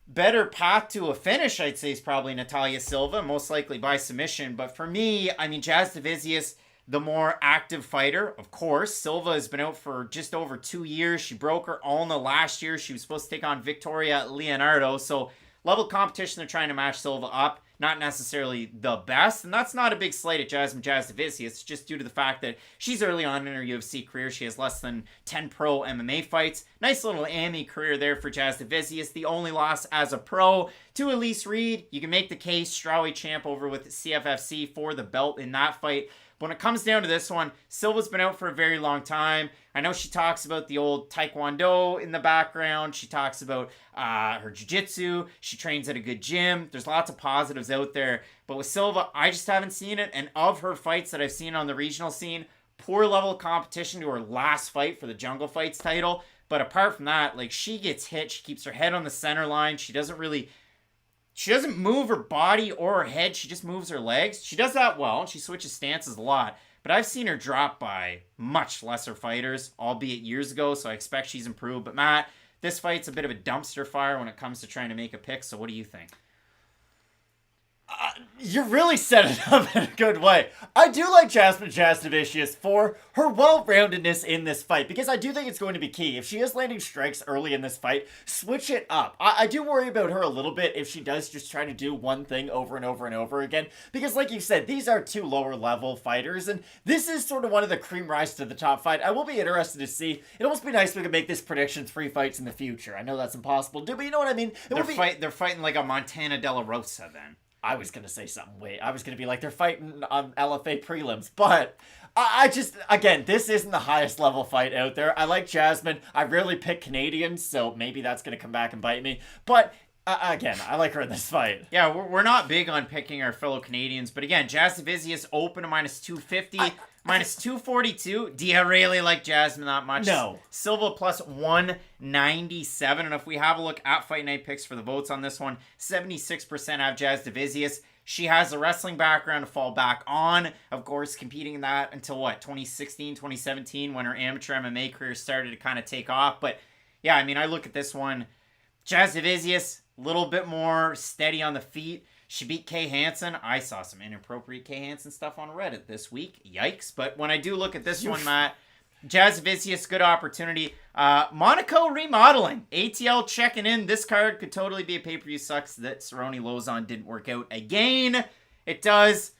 Better path to a finish, I'd say, is probably Natalia Silva, most likely by submission. But for me, I mean, Jasudavicius, the more active fighter, of course. Silva has been out for just over 2 years. She broke her ulna last year. She was supposed to take on Victoria Leonardo. So level competition, they're trying to match Silva up. Not necessarily the best, and that's not a big slight at Jasmine Jasudavicius, just due to the fact that she's early on in her UFC career. She has less than 10 pro MMA fights. Nice little AMI career there for Jasudavicius. The only loss as a pro to Elise Reed. You can make the case, strawweight champ over with CFFC for the belt in that fight. But when it comes down to this one, Silva's been out for a very long time. I know she talks about the old Taekwondo in the background. She talks about her jiu-jitsu. She trains at a good gym. There's lots of positives out there. But with Silva, I just haven't seen it. And of her fights that I've seen on the regional scene, poor level of competition to her last fight for the Jungle Fights title. But apart from that, like, she gets hit. She keeps her head on the center line. She doesn't move her body or her head. She just moves her legs. She does that well. She switches stances a lot. But I've seen her drop by much lesser fighters, albeit years ago, so I expect she's improved. But Matt, this fight's a bit of a dumpster fire when it comes to trying to make a pick, so what do you think? You really set it up in a good way. I do like Jasmine Jasudavicius for her well-roundedness in this fight, because I do think it's going to be key. If she is landing strikes early in this fight, switch it up. I do worry about her a little bit if she does just try to do one thing over and over and over again, because like you said, these are two lower-level fighters, and this is sort of one of the cream rise to the top fight. I will be interested to see. It'd almost be nice if we could make this prediction 3 fights in the future. I know that's impossible to do, but you know what I mean? They're fighting like a Montana De La Rosa then. I was going to say something. I was going to be like, they're fighting on LFA prelims. But I just, again, this isn't the highest level fight out there. I like Jasmine. I rarely pick Canadians, so maybe that's going to come back and bite me. But again, I like her in this fight. Yeah, we're not big on picking our fellow Canadians. But again, Jasudavicius open to minus 250. Minus 242. Do you really like Jasmine that much? No. Silva plus 197. And if we have a look at Fight Night Picks for the votes on this one, 76% have Jasudavicius. She has a wrestling background to fall back on. Of course, competing in that until 2016, 2017, when her amateur MMA career started to kind of take off. But yeah, I mean, I look at this one. Jasudavicius, a little bit more steady on the feet. She beat Kay Hansen. I saw some inappropriate Kay Hansen stuff on Reddit this week. Yikes. But when I do look at this one, Matt, Jasudavicius, good opportunity. Monaco remodeling. ATL checking in. This card could totally be a pay-per-view. Sucks that Cerrone Lozon didn't work out again. It does.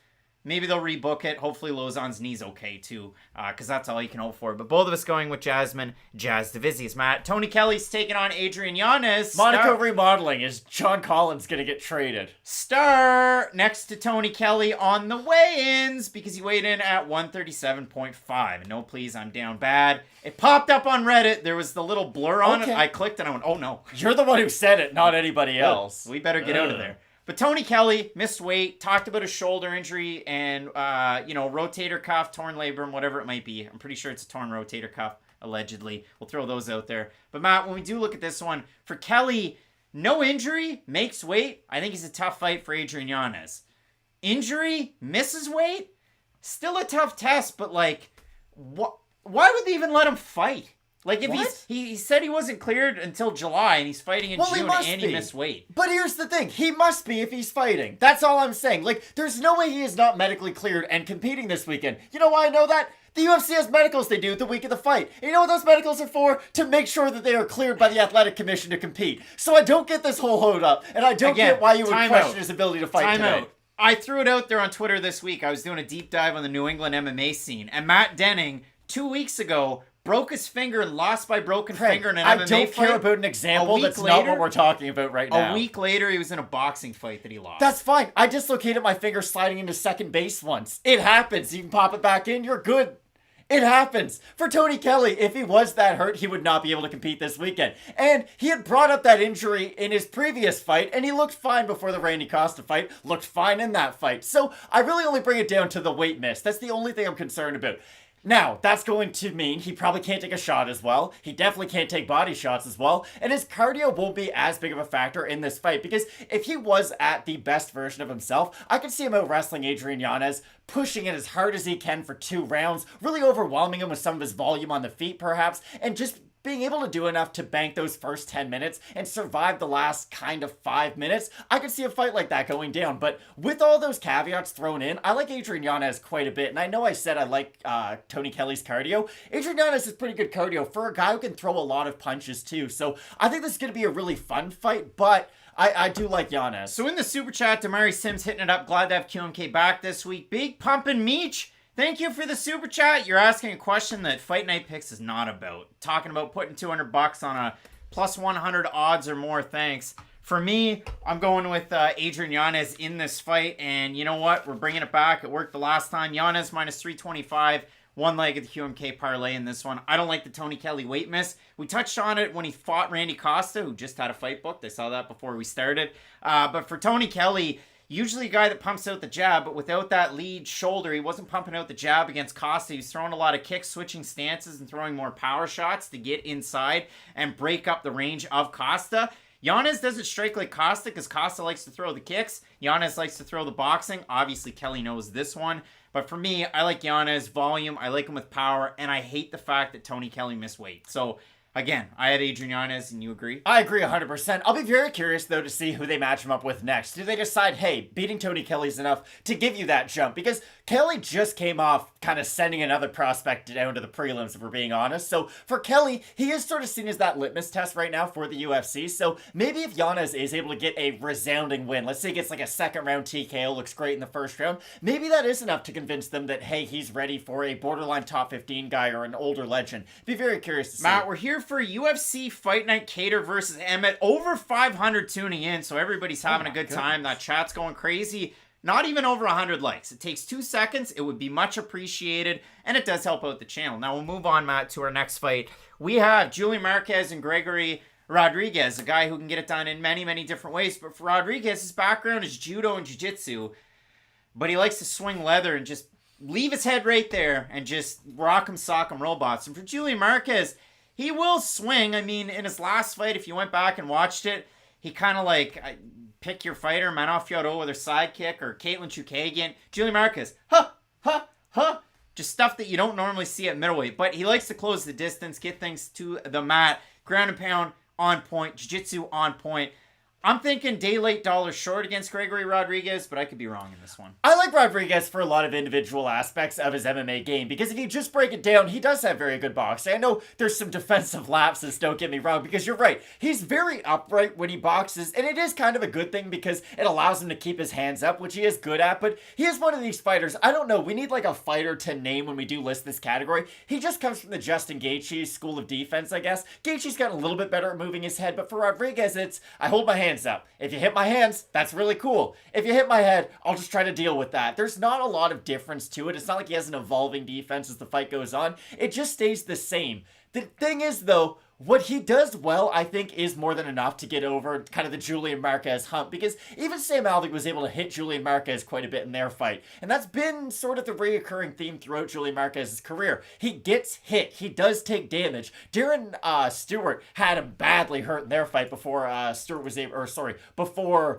Maybe they'll rebook it. Hopefully Lozon's knee's okay too, because that's all you can hope for. But both of us going with Jasmine, Jasudavicius. Matt, Tony Kelley's taking on Adrian Yanez. Monaco remodeling. Is John Collins going to get traded? Star next to Tony Kelley on the weigh-ins because he weighed in at 137.5. No, please, I'm down bad. It popped up on Reddit. There was the little blur on it. I clicked and I went, oh no. You're the one who said it, not anybody else. We better get out of there. But Tony Kelley missed weight, talked about a shoulder injury and, rotator cuff, torn labrum, whatever it might be. I'm pretty sure it's a torn rotator cuff, allegedly. We'll throw those out there. But Matt, when we do look at this one, for Kelley, no injury, makes weight. I think he's a tough fight for Adrian Yanez. Injury, misses weight, still a tough test, but why would they even let him fight? Like, if he said he wasn't cleared until July, and he's fighting in June, and he missed weight. But here's the thing. He must be if he's fighting. That's all I'm saying. Like, there's no way he is not medically cleared and competing this weekend. You know why I know that? The UFC has medicals they do the week of the fight. And you know what those medicals are for? To make sure that they are cleared by the athletic commission to compete. So I don't get this whole hold up, and I don't get why you would question his ability to fight today. I threw it out there on Twitter this week. I was doing a deep dive on the New England MMA scene, and Matt Denning, 2 weeks ago, broke his finger and lost by broken finger in an MMA fight. I don't care about an example. That's not what we're talking about right now. A week later, he was in a boxing fight that he lost. That's fine. I dislocated my finger sliding into second base once. It happens. You can pop it back in. You're good. It happens. For Tony Kelley, if he was that hurt, he would not be able to compete this weekend. And he had brought up that injury in his previous fight, and he looked fine before the Randy Costa fight, looked fine in that fight. So I really only bring it down to the weight miss. That's the only thing I'm concerned about. Now, that's going to mean he probably can't take a shot as well. He definitely can't take body shots as well. And his cardio won't be as big of a factor in this fight because if he was at the best version of himself, I could see him out wrestling Adrian Yanez, pushing it as hard as he can for 2 rounds, really overwhelming him with some of his volume on the feet perhaps, and just being able to do enough to bank those first 10 minutes and survive the last kind of 5 minutes. I could see a fight like that going down. But with all those caveats thrown in, I like Adrian Yanez quite a bit. And I know I said I like Tony Kelley's cardio. Adrian Yanez is pretty good cardio for a guy who can throw a lot of punches too. So I think this is going to be a really fun fight, but I do like Yanez. So in the super chat, Damari Sims hitting it up. Glad to have QMK back this week. Big Pumpin' Meech. Thank you for the super chat. You're asking a question that Fight Night Picks is not about. Talking about putting $200 on a plus 100 odds or more. Thanks. For me, I'm going with Adrian Yanez in this fight. And you know what? We're bringing it back. It worked the last time. Yanez minus 325. One leg of the QMK parlay in this one. I don't like the Tony Kelley weight miss. We touched on it when he fought Randy Costa, who just had a fight booked. I saw that before we started. But for Tony Kelley, usually a guy that pumps out the jab, but without that lead shoulder, he wasn't pumping out the jab against Costa. He was throwing a lot of kicks, switching stances, and throwing more power shots to get inside and break up the range of Costa. Yanez doesn't strike like Costa because Costa likes to throw the kicks. Yanez likes to throw the boxing. Obviously, Kelley knows this one. But for me, I like Yanez volume. I like him with power. And I hate the fact that Tony Kelley missed weight. So again, I had Adrian Yanez, and you agree? I agree 100%. I'll be very curious, though, to see who they match him up with next. Do they decide, hey, beating Tony Kelley's enough to give you that jump? Because Kelley just came off kind of sending another prospect down to the prelims, if we're being honest. So for Kelley, he is sort of seen as that litmus test right now for the UFC. So maybe if Yanez is able to get a resounding win, let's say he gets like a second round TKO, looks great in the first round, maybe that is enough to convince them that, hey, he's ready for a borderline top 15 guy or an older legend. Be very curious to see. Matt, we're here for UFC Fight Night. Kattar versus Emmett. Over 500 tuning in, so everybody's having a good time. That chat's going crazy. Not even over 100 likes. It takes 2 seconds. It would be much appreciated, and it does help out the channel. Now we'll move on, Matt, to our next fight. We have Julian Marquez and Gregory Rodriguez, a guy who can get it done in many, many different ways. But for Rodriguez, his background is judo and jiu-jitsu, but he likes to swing leather and just leave his head right there and just rock 'em, sock 'em robots. And for Julian Marquez, he will swing. I mean, in his last fight, if you went back and watched it, he kind of like... pick your fighter, Manoff Fiorot with her sidekick, or Caitlin Chukagian. Julian Marquez, just stuff that you don't normally see at middleweight, but he likes to close the distance, get things to the mat, ground and pound on point, jiu-jitsu on point. I'm thinking day late, dollar short against Gregory Rodriguez, but I could be wrong in this one. I like Rodriguez for a lot of individual aspects of his MMA game, because if you just break it down, he does have very good boxing. I know there's some defensive lapses, don't get me wrong, because you're right. He's very upright when he boxes, and it is kind of a good thing because it allows him to keep his hands up, which he is good at, but he is one of these fighters. I don't know, we need like a fighter to name when we do list this category. He just comes from the Justin Gaethje school of defense, I guess. Gaethje's gotten a little bit better at moving his head, but for Rodriguez, it's, I hold my hands up. If you hit my hands, that's really cool. If you hit my head, I'll just try to deal with that. There's not a lot of difference to it. It's not like he has an evolving defense as the fight goes on. It just stays the same. The thing is, though, what he does well, I think, is more than enough to get over kind of the Julian Marquez hump, because even Sam Alvey was able to hit Julian Marquez quite a bit in their fight, and that's been sort of the reoccurring theme throughout Julian Marquez's career. He gets hit. He does take damage. Deron Stewart had him badly hurt in their fight before before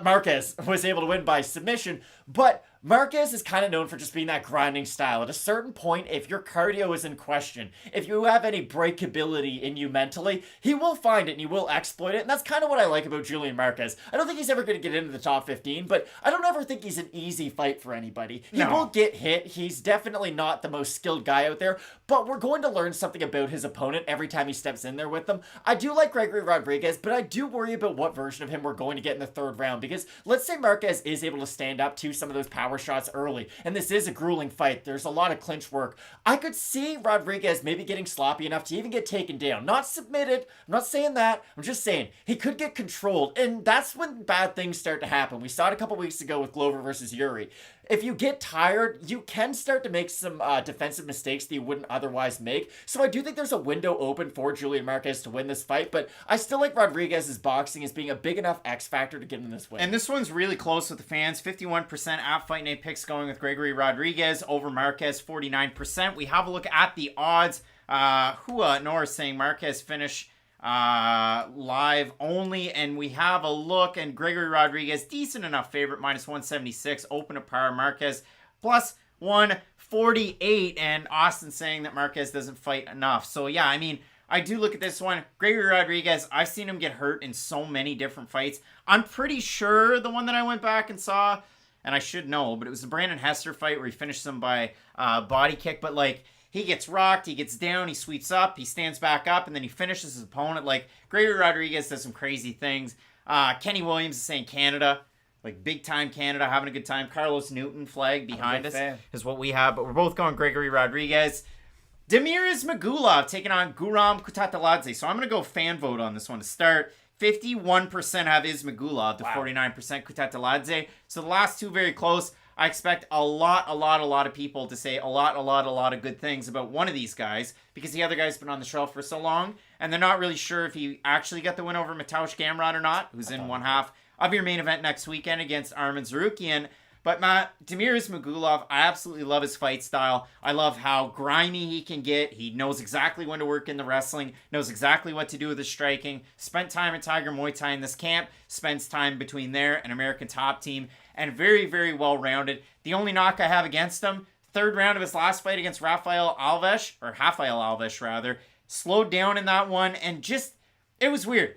Marquez was able to win by submission, but Marquez is kind of known for just being that grinding style. At a certain point, if your cardio is in question, if you have any breakability in you mentally, he will find it and he will exploit it. And that's kind of what I like about Julian Marquez. I don't think he's ever going to get into the top 15, but I don't ever think he's an easy fight for anybody. He will get hit. He's definitely not the most skilled guy out there, but we're going to learn something about his opponent every time he steps in there with them. I do like Gregory Rodriguez, but I do worry about what version of him we're going to get in the third round, because let's say Marquez is able to stand up to some of those power shots early, and this is a grueling fight. There's a lot of clinch work. I could see Rodriguez maybe getting sloppy enough to even get taken down. Not submitted. I'm not saying that. I'm just saying he could get controlled, and that's when bad things start to happen. We saw it a couple weeks ago with Glover versus Yuri. If you get tired, you can start to make some defensive mistakes that you wouldn't otherwise make. So I do think there's a window open for Julian Marquez to win this fight, but I still like Rodriguez's boxing as being a big enough X factor to get him this win. And this one's really close with the fans. 51% at Fight Night Picks going with Gregory Rodriguez over Marquez, 49%. We have a look at the odds. Nora saying Marquez finish live only, and we have a look, and Gregory Rodriguez, decent enough favorite, minus 176, open to par. Marquez plus 148, and Austin saying that Marquez doesn't fight enough. So yeah, I mean, I do look at this one. Gregory Rodriguez, I've seen him get hurt in so many different fights. I'm pretty sure the one that I went back and saw, and I should know, but it was the Brandon Hester fight where he finished him by body kick, but like, he gets rocked, he gets down, he sweeps up, he stands back up, and then he finishes his opponent. Like, Gregory Rodriguez does some crazy things. Kenny Williams is saying Canada, like big time Canada, having a good time. Carlos Newton flag behind us is what we have, but we're both going Gregory Rodriguez. Damir Ismagulov taking on Guram Kutateladze. So I'm going to go fan vote on this one to start. 51% have Ismagulov to 49% Kutateladze. So the last two very close. I expect a lot of people to say a lot of good things about one of these guys, because the other guy's been on the shelf for so long, and they're not really sure if he actually got the win over Mateusz Gamrot or not, who's in one half of your main event next weekend against Arman Tsarukyan. But Matt, Damir Ismagulov, I absolutely love his fight style. I love how grimy he can get. He knows exactly when to work in the wrestling, knows exactly what to do with his striking. Spent time at Tiger Muay Thai in this camp, spends time between there and American Top Team, and very, very well-rounded. The only knock I have against him, third round of his last fight against Rafael Alves, slowed down in that one, and just, it was weird.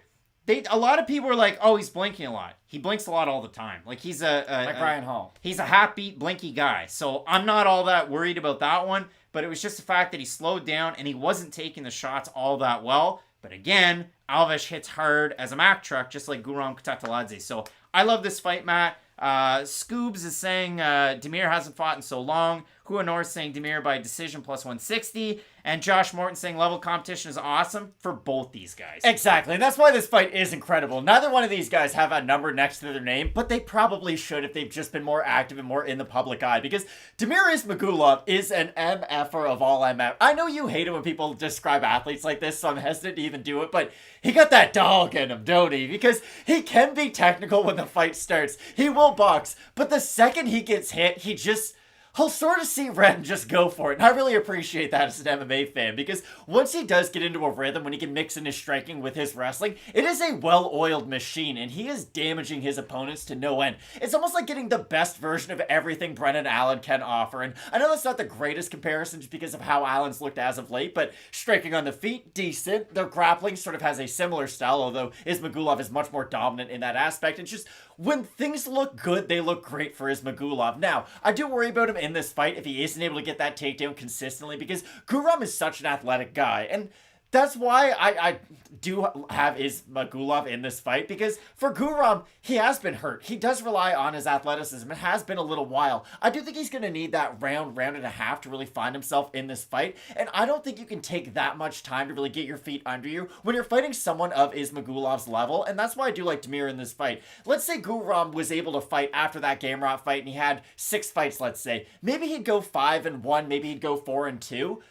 A lot of people were like, oh, he's blinking a lot. He blinks a lot all the time. Like, he's like Ryan Hall. He's a half-beat, blinky guy. So I'm not all that worried about that one, but it was just the fact that he slowed down and he wasn't taking the shots all that well. But again, Alves hits hard as a Mack truck, just like Guram Kutateladze. So I love this fight, Matt. Scoobs is saying Damir hasn't fought in so long. Huanor is saying Damir by decision plus 160. And Josh Morton saying level competition is awesome for both these guys. Exactly, and that's why this fight is incredible. Neither one of these guys have a number next to their name, but they probably should if they've just been more active and more in the public eye, because Damir Ismagulov is an MFer of all MF. I know you hate it when people describe athletes like this, so I'm hesitant to even do it, but he got that dog in him, don't he? Because he can be technical when the fight starts. He will box, but the second he gets hit, he just... I'll sort of see Ren just go for it. And I really appreciate that as an MMA fan, because once he does get into a rhythm, when he can mix in his striking with his wrestling, it is a well-oiled machine, and he is damaging his opponents to no end. It's almost like getting the best version of everything Brennan Allen can offer. And I know that's not the greatest comparison just because of how Allen's looked as of late, but striking on the feet, decent. Their grappling sort of has a similar style, although Ismagulov is much more dominant in that aspect. It's just, when things look good, they look great for Ismagulov. Now, I do worry about him in this fight if he isn't able to get that takedown consistently, because Guram is such an athletic guy, and that's why I do have Ismagulov in this fight, because for Guram, he has been hurt. He does rely on his athleticism. It has been a little while. I do think he's going to need that round and a half to really find himself in this fight, and I don't think you can take that much time to really get your feet under you when you're fighting someone of Ismagulov's level, and that's why I do like Damir in this fight. Let's say Guram was able to fight after that Gamrot fight, and he had 6 fights, let's say. Maybe he'd go 5-1, maybe he'd go 4-2.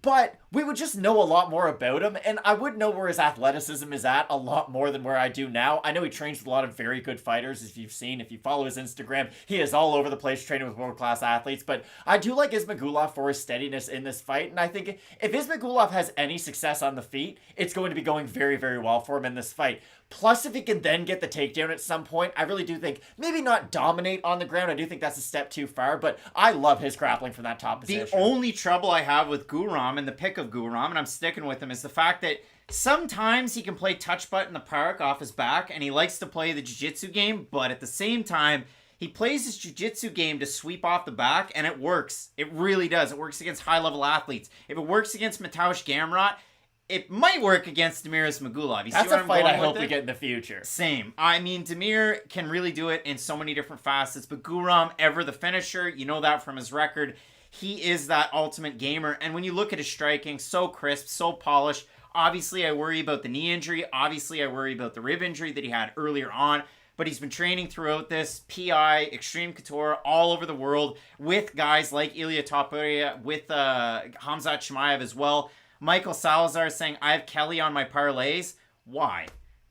But we would just know a lot more about him, and I would know where his athleticism is at a lot more than where I do now. I know he trains with a lot of very good fighters, as you've seen. If you follow his Instagram, he is all over the place training with world-class athletes, but I do like Ismagulov for his steadiness in this fight, and I think if Ismagulov has any success on the feet, it's going to be going very, very well for him in this fight. Plus, if he can then get the takedown at some point, I really do think, maybe not dominate on the ground, I do think that's a step too far, but I love his grappling from that top position. The only trouble I have with Guram and the pick of Guram, and I'm sticking with him, is the fact that sometimes he can play touch butt in the park off his back, and he likes to play the jiu-jitsu game, but at the same time, he plays his jiu-jitsu game to sweep off the back, and it works. It really does. It works against high-level athletes. If it works against Mateusz Gamrot, it might work against Damir Ismagulov. That's a fight I hope we get in the future. Same. I mean, Damir can really do it in so many different facets, but Guram, ever the finisher. You know that from his record. He is that ultimate gamer, and when you look at his striking, so crisp, so polished. Obviously, I worry about the knee injury. Obviously, I worry about the rib injury that he had earlier on, but he's been training throughout this, PI, Extreme Couture, all over the world, with guys like Ilia Topuria, with Khamzat Chimaev as well. Michael Salazar saying, I have Kelley on my parlays. Why?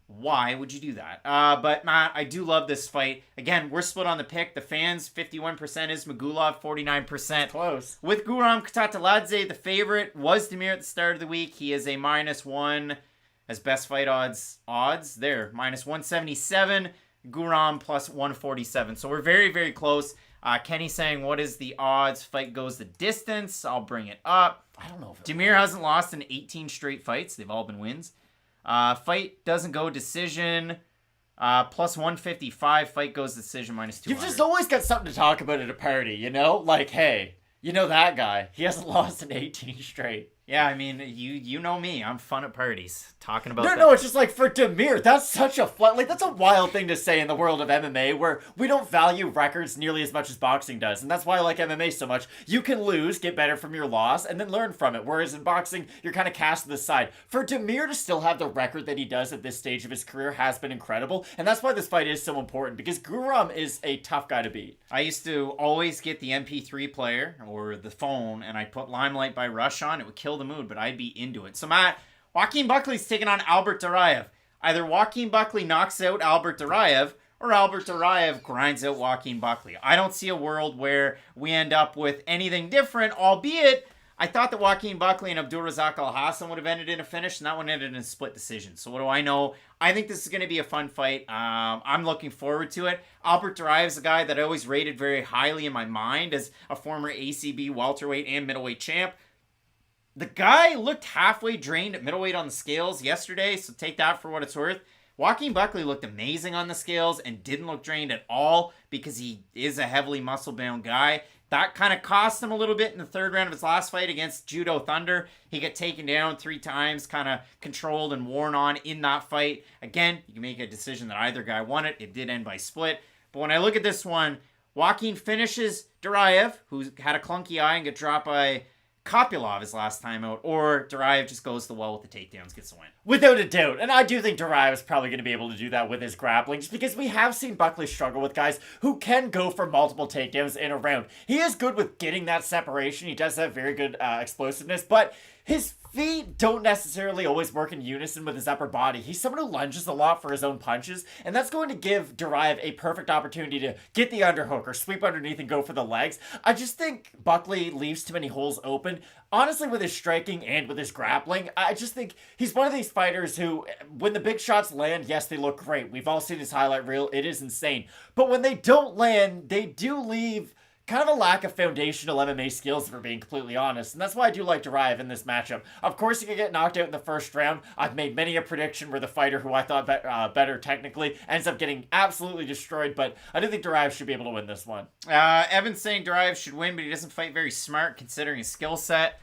Why would you do that? But Matt, I do love this fight. Again, we're split on the pick. The fans, 51% Ismagulov, 49%. Close. With Guram Kattar, the favorite was Damir at the start of the week. He is a -1 as best fight odds there. -177. Guram +147. So we're very, very close. Kenny saying, what is the odds? Fight goes the distance. I'll bring it up. I don't know if Damir hasn't lost in 18 straight fights. They've all been wins. Fight doesn't go decision. +155. Fight goes decision -200. You've just always got something to talk about at a party, you know? Like, hey, you know that guy. He hasn't lost in 18 straight. Yeah, I mean, you know me. I'm fun at parties. Talking about No, it's just like, for Damir, that's such a that's a wild thing to say in the world of MMA, where we don't value records nearly as much as boxing does, and that's why I like MMA so much. You can lose, get better from your loss, and then learn from it, whereas in boxing, you're kind of cast to the side. For Damir to still have the record that he does at this stage of his career has been incredible, and that's why this fight is so important, because Guram is a tough guy to beat. I used to always get the MP3 player, or the phone, and I'd put Limelight by Rush on. It would kill the mood, but I'd be into it. So Matt, Joaquin Buckley's taking on Albert Duraev. Either Joaquin Buckley knocks out Albert Duraev, or Albert Duraev grinds out Joaquin Buckley. I don't see a world where we end up with anything different, albeit I thought that Joaquin Buckley and Abdulrazak Al-Hassan would have ended in a finish, and that one ended in a split decision. So what do I know? I think this is going to be a fun fight. I'm looking forward to it. Albert Duraev is a guy that I always rated very highly in my mind as a former ACB welterweight and middleweight champ. The guy looked halfway drained at middleweight on the scales yesterday, so take that for what it's worth. Joaquin Buckley looked amazing on the scales and didn't look drained at all because he is a heavily muscle-bound guy. That kind of cost him a little bit in the third round of his last fight against Judo Thunder. He got taken down 3 times, kind of controlled and worn on in that fight. Again, you can make a decision that either guy won it. It did end by split. But when I look at this one, Joaquin finishes Duraev, who had a clunky eye and got dropped by Kopylov his last time out, or Duraev just goes the well with the takedowns, gets the win. Without a doubt. And I do think Duraev is probably going to be able to do that with his grappling, just because we have seen Buckley struggle with guys who can go for multiple takedowns in a round. He is good with getting that separation. He does have very good explosiveness, but his feet don't necessarily always work in unison with his upper body. He's someone who lunges a lot for his own punches, and that's going to give Duraev a perfect opportunity to get the underhook or sweep underneath and go for the legs. I just think Buckley leaves too many holes open. Honestly, with his striking and with his grappling, I just think he's one of these fighters who, when the big shots land, yes, they look great. We've all seen his highlight reel. It is insane. But when they don't land, they do leave kind of a lack of foundational MMA skills, if we're being completely honest. And that's why I do like Duraev in this matchup. Of course, he could get knocked out in the first round. I've made many a prediction where the fighter who I thought better technically ends up getting absolutely destroyed, but I do think Duraev should be able to win this one. Evan's saying Duraev should win, but he doesn't fight very smart considering his skill set.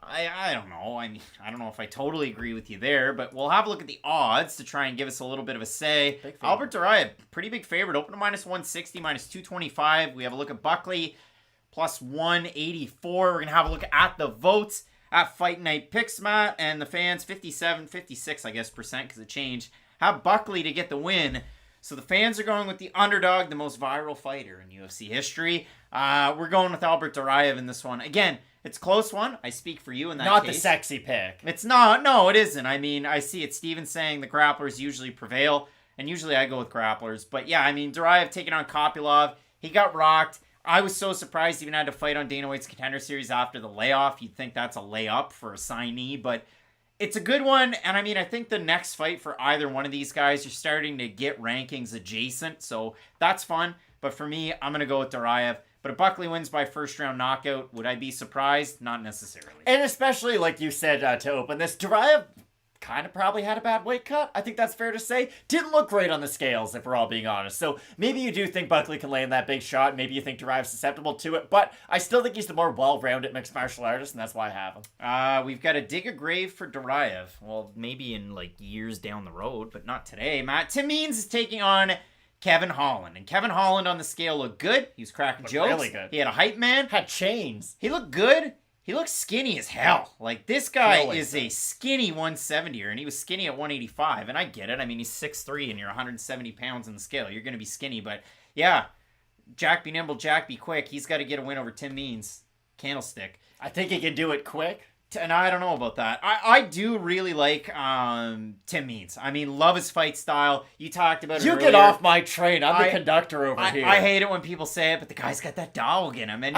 I don't know. I mean, I don't know if I totally agree with you there, but we'll have a look at the odds to try and give us a little bit of a say. Albert Duraev, pretty big favorite. Open to -160, -225. We have a look at Buckley, +184. We're going to have a look at the votes at Fight Night Picks, Matt, and the fans, 57, 56, I guess, percent, because it changed. Have Buckley to get the win. So the fans are going with the underdog, the most viral fighter in UFC history. We're going with Albert Duraev in this one. Again, it's a close one. I speak for you in that case. Not the sexy pick. It's not. No, it isn't. I mean, I see it. Steven saying the grapplers usually prevail, and usually I go with grapplers. But yeah, I mean, Duraev taking on Kopylov. He got rocked. I was so surprised he even had to fight on Dana White's Contender Series after the layoff. You'd think that's a layup for a signee, but it's a good one. And I mean, I think the next fight for either one of these guys, you're starting to get rankings adjacent, so that's fun. But for me, I'm going to go with Duraev. But if Buckley wins by first round knockout, would I be surprised? Not necessarily. And especially, like you said, to open this, Duraev kind of probably had a bad weight cut. I think that's fair to say. Didn't look great on the scales, if we're all being honest. So maybe you do think Buckley can land that big shot. Maybe you think Duraev's susceptible to it. But I still think he's the more well-rounded mixed martial artist, and that's why I have him. We've got to dig a grave for Duraev. Well, maybe in like years down the road, but not today, Matt. Tim Means is taking on Kevin Holland. And Kevin Holland on the scale looked good. He was cracking jokes. Really good. He had a hype man. Had chains. He looked good. He looks skinny as hell. Like, this guy is a skinny 170er, and he was skinny at 185, and I get it. I mean, he's 6'3", and you're 170 pounds on the scale. You're going to be skinny, but yeah, Jack be nimble, Jack be quick. He's got to get a win over Tim Means. Candlestick. I think he can do it quick. And I don't know about that. I do really like Tim Means. I mean, love his fight style. You talked about it You earlier. get off my train. I'm the conductor over here. I hate it when people say it, but the guy's got that dog in him. And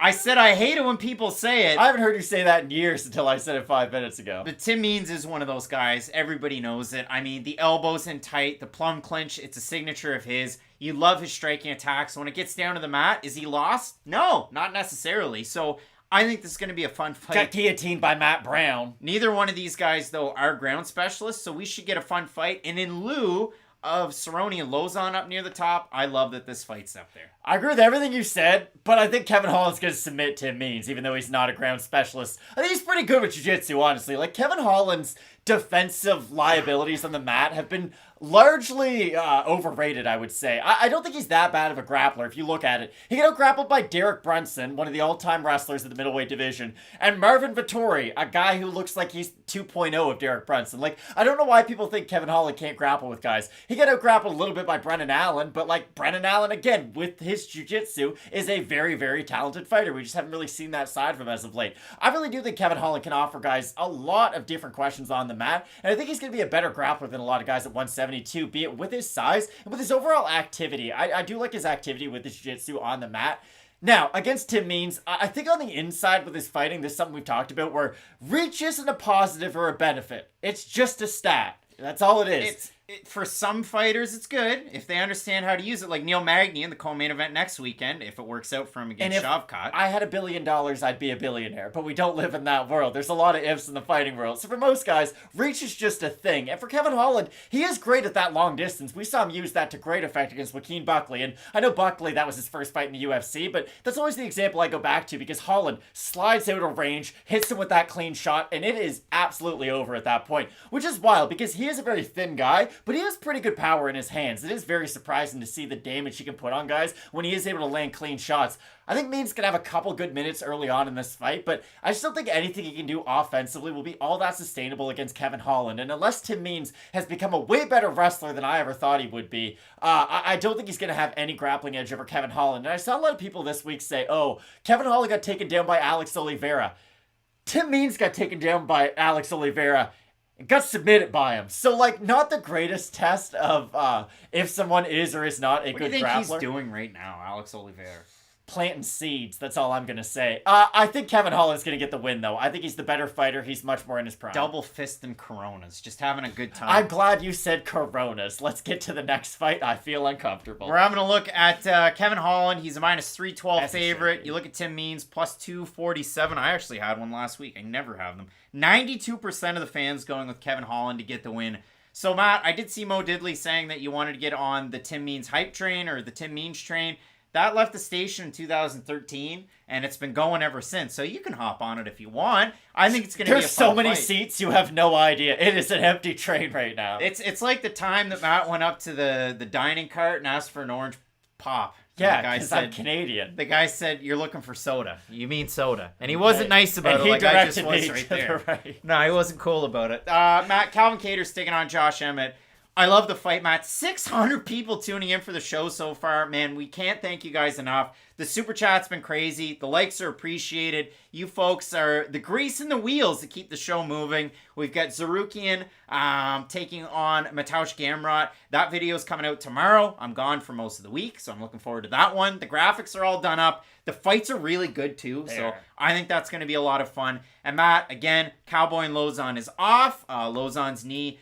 I said I hate it when people say it. I haven't heard you say that in years until I said it 5 minutes ago. But Tim Means is one of those guys. Everybody knows it. I mean, the elbows in tight, the plum clinch, it's a signature of his. You love his striking attacks. When it gets down to the mat, is he lost? No, not necessarily. So I think this is going to be a fun fight. Got guillotined by Matt Brown. Neither one of these guys, though, are ground specialists, so we should get a fun fight. And in lieu of Cerrone and Lozon up near the top, I love that this fight's up there. I agree with everything you said, but I think Kevin Holland's going to submit Tim Means, even though he's not a ground specialist. I think he's pretty good with jiu-jitsu, honestly. Like, Kevin Holland's defensive liabilities on the mat have been largely overrated, I would say. I don't think he's that bad of a grappler if you look at it. He got out-grappled by Derek Brunson, one of the all-time wrestlers in the middleweight division, and Marvin Vettori, a guy who looks like he's 2.0 of Derek Brunson. Like, I don't know why people think Kevin Holland can't grapple with guys. He got out-grappled a little bit by Brennan Allen, but like Brennan Allen, again, with his jiu-jitsu, is a very, very talented fighter. We just haven't really seen that side of him as of late. I really do think Kevin Holland can offer guys a lot of different questions on the mat, and I think he's going to be a better grappler than a lot of guys at 172, be it with his size and with his overall activity. I do like his activity with his jiu-jitsu on the mat. Now, against Tim Means, I think on the inside with his fighting, this is something we've talked about, where reach isn't a positive or a benefit. It's just a stat. That's all it is. For some fighters, it's good if they understand how to use it. Like Neil Magny in the co-main event next weekend, if it works out for him against Shavkat. I had $1 billion, I'd be a billionaire. But we don't live in that world. There's a lot of ifs in the fighting world. So for most guys, reach is just a thing. And for Kevin Holland, he is great at that long distance. We saw him use that to great effect against Joaquin Buckley. And I know Buckley, that was his first fight in the UFC, but that's always the example I go back to because Holland slides out of range, hits him with that clean shot, and it is absolutely over at that point. Which is wild because he is a very thin guy, but he has pretty good power in his hands. It is very surprising to see the damage he can put on guys when he is able to land clean shots. I think Means can have a couple good minutes early on in this fight, but I just don't think anything he can do offensively will be all that sustainable against Kevin Holland. And unless Tim Means has become a way better wrestler than I ever thought he would be, I don't think he's going to have any grappling edge over Kevin Holland. And I saw a lot of people this week say, oh, Kevin Holland got taken down by Alex Oliveira. Tim Means got taken down by Alex Oliveira and got submitted by him. So, like, not the greatest test of if someone is or is not a good grappler. What do you think he's doing right now, Alex Oliveira? Planting seeds. That's all I'm going to say. I think Kevin Holland's going to get the win, though. I think he's the better fighter. He's much more in his prime. Double fisting Coronas. Just having a good time. I'm glad you said Coronas. Let's get to the next fight. I feel uncomfortable. We're having a look at Kevin Holland. He's a minus 312 favorite. You look at Tim Means, plus 247. I actually had one last week. I never have them. 92% of the fans going with Kevin Holland to get the win. So, Matt, I did see Mo Diddley saying that you wanted to get on the Tim Means hype train or the Tim Means train. That left the station in 2013, and it's been going ever since. So you can hop on it if you want. I think it's going to be a fun There's so many fight. seats, you have no idea. It is an empty train right now. It's like the time that Matt went up to the dining cart and asked for an orange pop. Yeah, because I'm Canadian. The guy said, "You're looking for soda. You mean soda." And he wasn't nice about and it. He like I just was directed me right to there. the right. No, he wasn't cool about it. Matt, Calvin Kattar's taking on Josh Emmett. I love the fight, Matt. 600 people tuning in for the show so far. Man, we can't thank you guys enough. The super chat's been crazy. The likes are appreciated. You folks are the grease in the wheels to keep the show moving. We've got Zarukian taking on Mateusz Gamrot. That video is coming out tomorrow. I'm gone for most of the week, so I'm looking forward to that one. The graphics are all done up. The fights are really good, too, so I think that's going to be a lot of fun. And Matt, again, Cowboy and Lozon is off. Lozon's knee,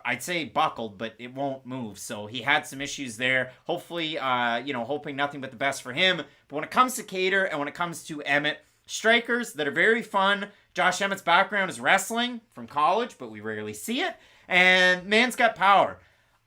I'd say buckled, but it won't move. So he had some issues there. Hopefully, hoping nothing but the best for him. But when it comes to Kattar and when it comes to Emmett, strikers that are very fun. Josh Emmett's background is wrestling from college, but we rarely see it. And man's got power.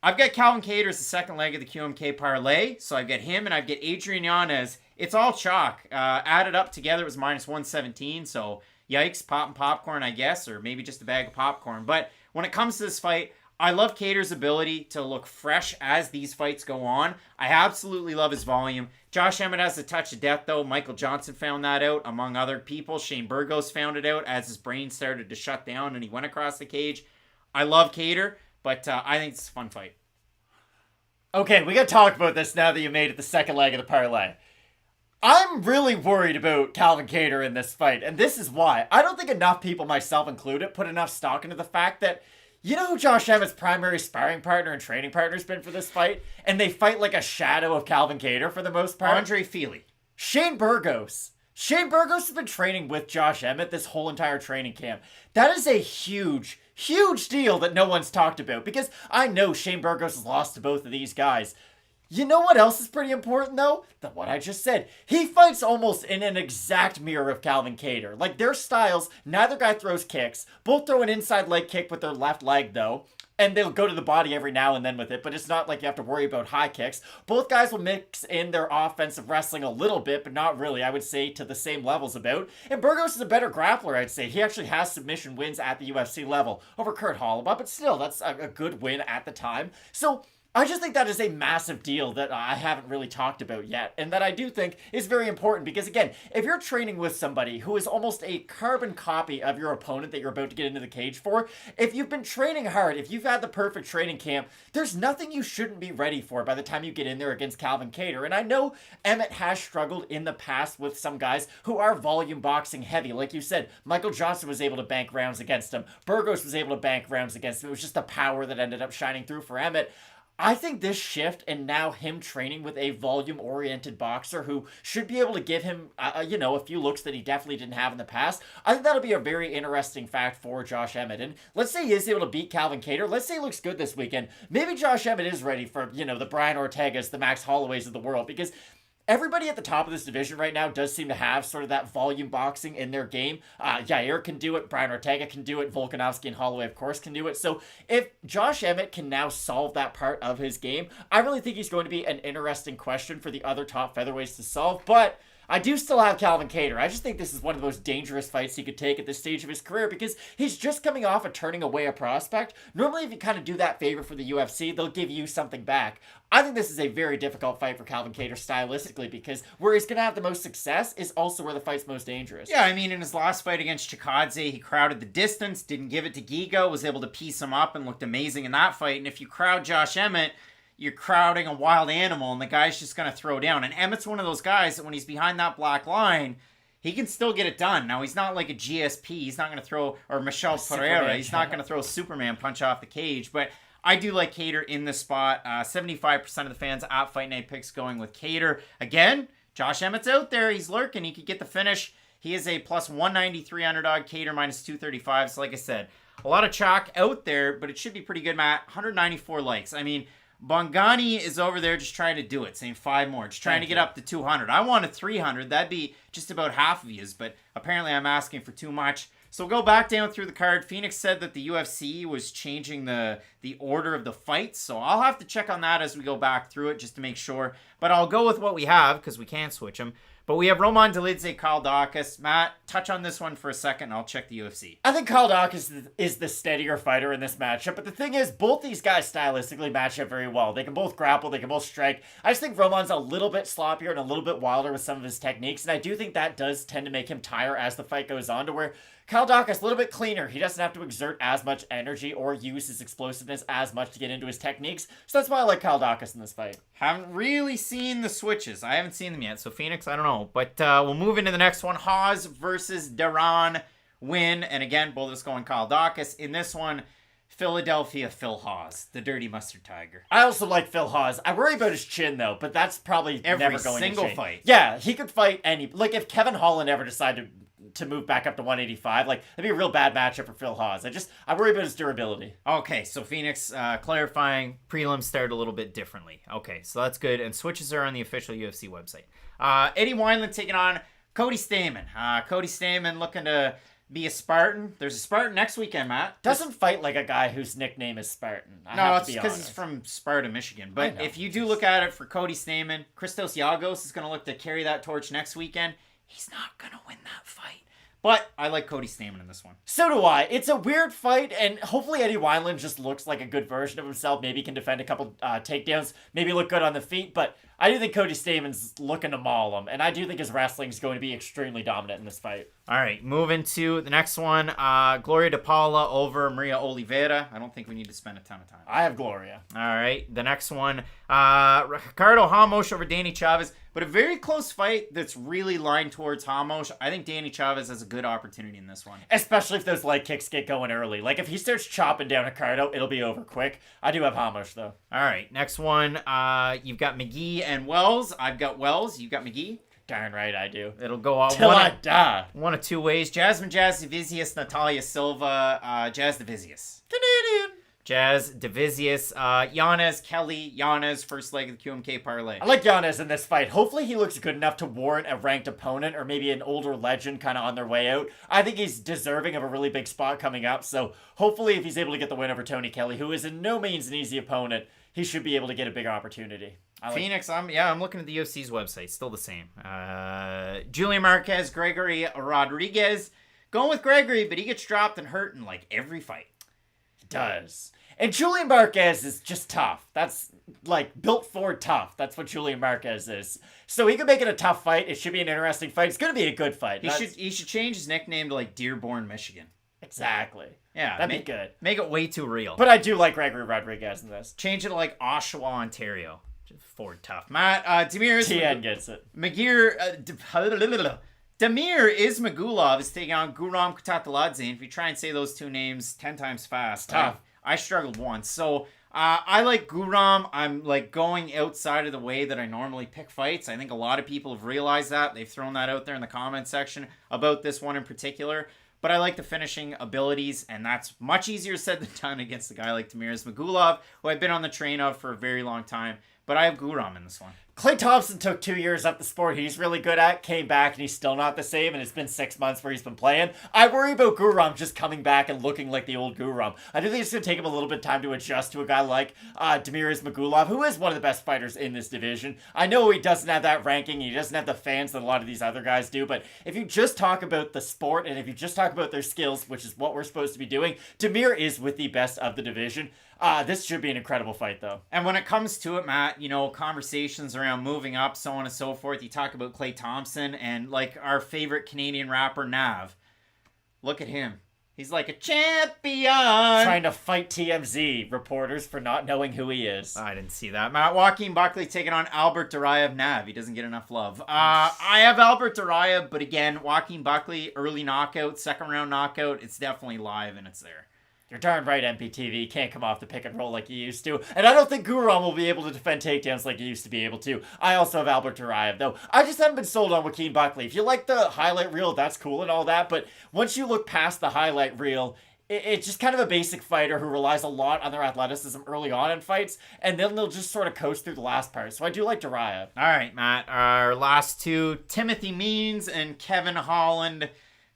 I've got Calvin Kattar as the second leg of the QMK parlay. So I've got him and I've got Adrian Yanez. It's all chalk. Added up together, it was minus 117. So yikes, popping popcorn, I guess, or maybe just a bag of popcorn. But when it comes to this fight, I love Kattar's ability to look fresh as these fights go on. I absolutely love his volume. Josh Emmett has a touch of death, though. Michael Johnson found that out, among other people. Shane Burgos found it out as his brain started to shut down and he went across the cage. I love Kattar, but I think it's a fun fight. Okay, we got to talk about this now that you made it the second leg of the parlay. I'm really worried about Calvin Kattar in this fight, and this is why. I don't think enough people, myself included, put enough stock into the fact that you know who Josh Emmett's primary sparring partner and training partner has been for this fight? And they fight like a shadow of Calvin Kattar for the most part. Andre Feely. Shane Burgos. Shane Burgos has been training with Josh Emmett this whole entire training camp. That is a huge, huge deal that no one's talked about because I know Shane Burgos has lost to both of these guys. You know what else is pretty important, though? Than what I just said. He fights almost in an exact mirror of Calvin Kattar. Like, their styles, neither guy throws kicks. Both throw an inside leg kick with their left leg, though. And they'll go to the body every now and then with it, but it's not like you have to worry about high kicks. Both guys will mix in their offensive wrestling a little bit, but not really, I would say, to the same levels about. And Burgos is a better grappler, I'd say. He actually has submission wins at the UFC level over Kurt Holloway, but still, that's a good win at the time. So I just think that is a massive deal that I haven't really talked about yet, and that I do think is very important because, again, if you're training with somebody who is almost a carbon copy of your opponent that you're about to get into the cage for, if you've been training hard, if you've had the perfect training camp, there's nothing you shouldn't be ready for by the time you get in there against Calvin Kattar. And I know Emmett has struggled in the past with some guys who are volume boxing heavy. Like you said, Michael Johnson was able to bank rounds against him. Burgos was able to bank rounds against him. It was just the power that ended up shining through for Emmett. I think this shift and now him training with a volume-oriented boxer who should be able to give him, a few looks that he definitely didn't have in the past. I think that'll be a very interesting fact for Josh Emmett. And let's say he is able to beat Calvin Kattar. Let's say he looks good this weekend. Maybe Josh Emmett is ready for, the Brian Ortegas, the Max Holloways of the world, because everybody at the top of this division right now does seem to have sort of that volume boxing in their game. Yair can do it. Brian Ortega can do it. Volkanovski and Holloway, of course, can do it. So if Josh Emmett can now solve that part of his game, I really think he's going to be an interesting question for the other top featherweights to solve. But I do still have Calvin Kattar. I just think this is one of the most dangerous fights he could take at this stage of his career because he's just coming off of turning away a prospect. Normally, if you kind of do that favor for the UFC, they'll give you something back. I think this is a very difficult fight for Calvin Kattar stylistically because where he's going to have the most success is also where the fight's most dangerous. Yeah, I mean, in his last fight against Chikadze, he crowded the distance, didn't give it to Giga, was able to piece him up and looked amazing in that fight. And if you crowd Josh Emmett, you're crowding a wild animal, and the guy's just going to throw down. And Emmett's one of those guys that when he's behind that black line, he can still get it done. Now, he's not like a GSP. He's not going to throw, or Michel Pereira. He's not going to throw a Superman punch off the cage. But I do like Kattar in this spot. 75% of the fans at Fight Night Picks going with Kattar. Again, Josh Emmett's out there. He's lurking. He could get the finish. He is a plus 193 underdog. Kattar minus 235. So like I said, a lot of chalk out there, but it should be pretty good, Matt. 194 likes. I mean, Bongani is over there just trying to do it, saying 5 more. Just trying to get up to 200. I wanted 300. That'd be just about half of his, but apparently I'm asking for too much. So we'll go back down through the card. Phoenix said that the UFC was changing the order of the fights, so I'll have to check on that as we go back through it just to make sure. But I'll go with what we have because we can't switch them. But we have Roman Dolidze, Kyle Daukaus. Matt, touch on this one for a second, and I'll check the UFC. I think Kyle Daukaus is the steadier fighter in this matchup, but the thing is, both these guys stylistically match up very well. They can both grapple, they can both strike. I just think Roman's a little bit sloppier and a little bit wilder with some of his techniques, and I do think that does tend to make him tire as the fight goes on, to where Kyle Daukaus a little bit cleaner. He doesn't have to exert as much energy or use his explosiveness as much to get into his techniques. So that's why I like Kyle Daukaus in this fight. Haven't really seen the switches. I haven't seen them yet. So Phoenix, I don't know. But we'll move into the next one. Hawes versus Deron. Winn. And again, both of us going Kyle Daukaus. In this one, Philadelphia Phil Hawes, the Dirty Mustard Tiger. I also like Phil Hawes. I worry about his chin, though, but that's probably Every never going single to change. fight. Yeah, he could fight any... Like, if Kevin Holland ever decided to move back up to 185, like, that'd be a real bad matchup for Phil Hawes. I worry about his durability. Okay, so Phoenix, clarifying, prelims start a little bit differently. Okay, so that's good, and switches are on the official UFC website. Eddie Wineland taking on Cody Stamann. Cody Stamann looking to be a Spartan. There's a Spartan next weekend, Matt. Doesn't fight like a guy whose nickname is Spartan. No, it's because he's from Sparta, Michigan. But if you do look at it for Cody Stamann, Christos Yagos is going to look to carry that torch next weekend. He's not going to win that fight. But I like Cody Stamann in this one. So do I. It's a weird fight, and hopefully Eddie Wineland just looks like a good version of himself. Maybe can defend a couple takedowns, maybe look good on the feet, but I do think Cody Stamann's looking to maul him, and I do think his wrestling's going to be extremely dominant in this fight. All right, moving to the next one. Gloria de Paula over Maria Oliveira. I don't think we need to spend a ton of time. I have Gloria. All right, the next one. Ricardo Ramos over Danny Chavez. But a very close fight that's really lined towards Ramos. I think Danny Chavez has a good opportunity in this one. Especially if those leg kicks get going early. Like, if he starts chopping down Ricardo, it'll be over quick. I do have Ramos, though. All right, next one. You've got McGee and Wells. I've got Wells. You've got McGee. Darn right I do. It'll go out Till I die. One of two ways. Jasmine Jasudavicius, Natalia Silva, Jasudavicius. Canadian. Jasudavicius, Yanez, Kelley, Yanez, first leg of the QMK parlay. I like Yanez in this fight. Hopefully he looks good enough to warrant a ranked opponent or maybe an older legend kind of on their way out. I think he's deserving of a really big spot coming up. So hopefully if he's able to get the win over Tony Kelley, who is in no means an easy opponent, he should be able to get a big opportunity. Phoenix, I'm looking at the UFC's website. Still the same. Julian Marquez, Gregory Rodriguez. Going with Gregory, but he gets dropped and hurt in like every fight. He does. And Julian Marquez is just tough. That's like built for tough. That's what Julian Marquez is. So he could make it a tough fight. It should be an interesting fight. It's going to be a good fight. He should change his nickname to like Dearborn, Michigan. Exactly. Yeah, that'd be good. Make it way too real. But I do like Gregory Rodriguez in this. Change it to like Oshawa, Ontario. Ford tough. Matt, Demir is... TN gets it. Damir Ismagulov is taking on Guram Kutateladze. And if you try and say those two names 10 times fast, tough. I struggled once. So I like Guram. I'm like going outside of the way that I normally pick fights. I think a lot of people have realized that. They've thrown that out there in the comment section about this one in particular. But I like the finishing abilities, and that's much easier said than done against a guy like Damir Ismagulov, who I've been on the train of for a very long time. But I have Guram in this one. Clay Thompson took 2 years up the sport he's really good at, came back, and he's still not the same, and it's been 6 months where he's been playing. I worry about Guram just coming back and looking like the old Guram. I do think it's going to take him a little bit of time to adjust to a guy like Damir Ismagulov, who is one of the best fighters in this division. I know he doesn't have that ranking, he doesn't have the fans that a lot of these other guys do, but if you just talk about the sport, and if you just talk about their skills, which is what we're supposed to be doing, Damir is with the best of the division. This should be an incredible fight, though. And when it comes to it, Matt, you know, conversations around moving up, so on and so forth, you talk about Clay Thompson and, like, our favorite Canadian rapper, Nav. Look at him. He's like a champion. Trying to fight TMZ reporters for not knowing who he is. I didn't see that. Matt, Joaquin Buckley taking on Albert Duraev Nav. He doesn't get enough love. I have Albert Duraev, but again, Joaquin Buckley, early knockout, second round knockout. It's definitely live and it's there. You're darn right, MPTV can't come off the pick and roll like he used to. And I don't think Guram will be able to defend takedowns like he used to be able to. I also have Albert Duraev, though. I just haven't been sold on Joaquin Buckley. If you like the highlight reel, that's cool and all that. But once you look past the highlight reel, it's just kind of a basic fighter who relies a lot on their athleticism early on in fights. And then they'll just sort of coast through the last part. So I do like Duraev. All right, Matt. Our last two, Timothy Means and Kevin Holland,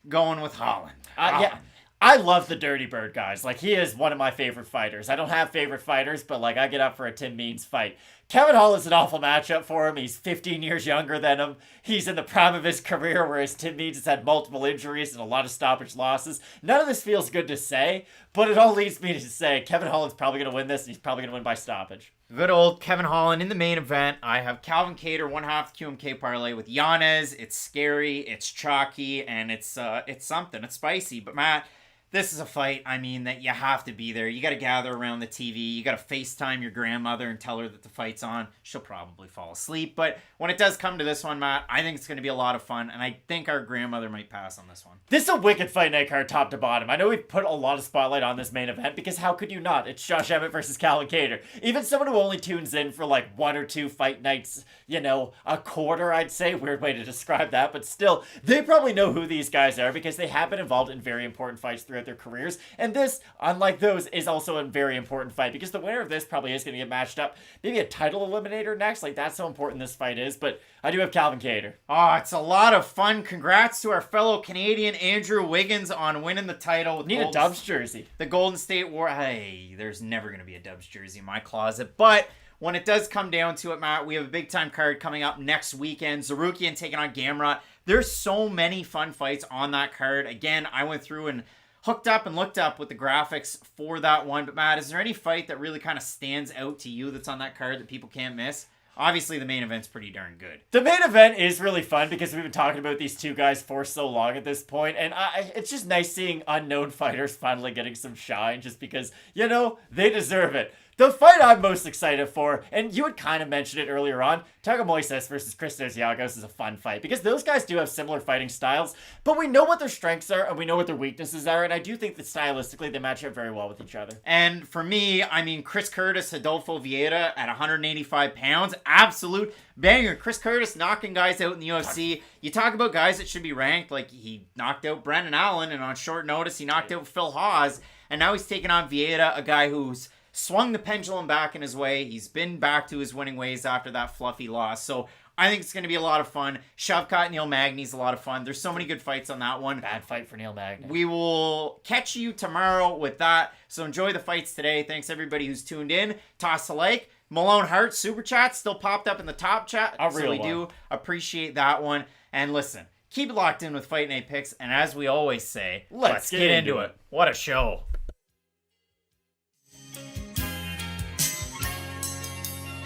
going with Holland. Yeah. I love the Dirty Bird, guys. Like, he is one of my favorite fighters. I don't have favorite fighters, but, like, I get up for a Tim Means fight. Kevin Holland's an awful matchup for him. He's 15 years younger than him. He's in the prime of his career, whereas Tim Means has had multiple injuries and a lot of stoppage losses. None of this feels good to say, but it all leads me to say Kevin Holland's probably going to win this, and he's probably going to win by stoppage. Good old Kevin Holland in the main event. I have Calvin Kattar, 1/2 QMK parlay with Yanez. It's scary, it's chalky, and it's something. It's spicy. But Matt, this is a fight, I mean, that you have to be there. You got to gather around the TV. You got to FaceTime your grandmother and tell her that the fight's on. She'll probably fall asleep. But when it does come to this one, Matt, I think it's going to be a lot of fun. And I think our grandmother might pass on this one. This is a wicked fight night card top to bottom. I know we've put a lot of spotlight on this main event because how could you not? It's Josh Emmett versus Calvin Kattar. Even someone who only tunes in for like one or two fight nights, a quarter, I'd say. Weird way to describe that. But still, they probably know who these guys are because they have been involved in very important fights throughout their careers. And this, unlike those, is also a very important fight because the winner of this probably is going to get matched up. Maybe a title eliminator next. Like, that's how important this fight is. But I do have Calvin Kattar. Oh, it's a lot of fun. Congrats to our fellow Canadian Andrew Wiggins on winning the title. With Need a Dubs jersey. The Golden State War. Hey, there's never going to be a Dubs jersey in my closet. But when it does come down to it, Matt, we have a big time card coming up next weekend. Zarukian taking on Gamrot. There's so many fun fights on that card. Again, I went through and hooked up and looked up with the graphics for that one. But Matt, is there any fight that really kind of stands out to you that's on that card that people can't miss? Obviously, the main event's pretty darn good. The main event is really fun because we've been talking about these two guys for so long at this point, and it's just nice seeing unknown fighters finally getting some shine just because, they deserve it. The fight I'm most excited for, and you had kind of mentioned it earlier on, Thiago Moises versus Christos Giagos is a fun fight because those guys do have similar fighting styles, but we know what their strengths are and we know what their weaknesses are, and I do think that stylistically they match up very well with each other. And for me, I mean, Chris Curtis, Adolfo Vieira at 185 pounds, absolute banger. Chris Curtis knocking guys out in the UFC. You talk about guys that should be ranked, like he knocked out Brendan Allen, and on short notice he knocked out Phil Hawes, and now he's taking on Vieira, a guy who's swung the pendulum back in his way. He's been back to his winning ways after that fluffy loss. So I think it's going to be a lot of fun. Shavkat Neil Magny's a lot of fun. There's so many good fights on that one. Bad fight for Neil Magny. We will catch you tomorrow with that. So enjoy the fights today. Thanks everybody who's tuned in. Toss a like. Malone Hart Super Chat still popped up in the top chat. So we do appreciate that one. And listen, keep it locked in with Fight Night Picks. And as we always say, let's get into it. What a show.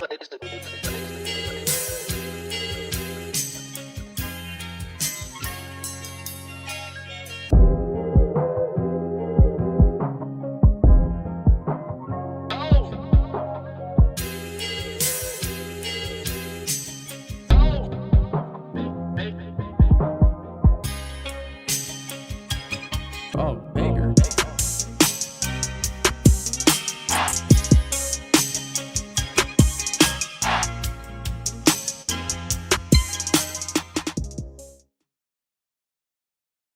Ladies and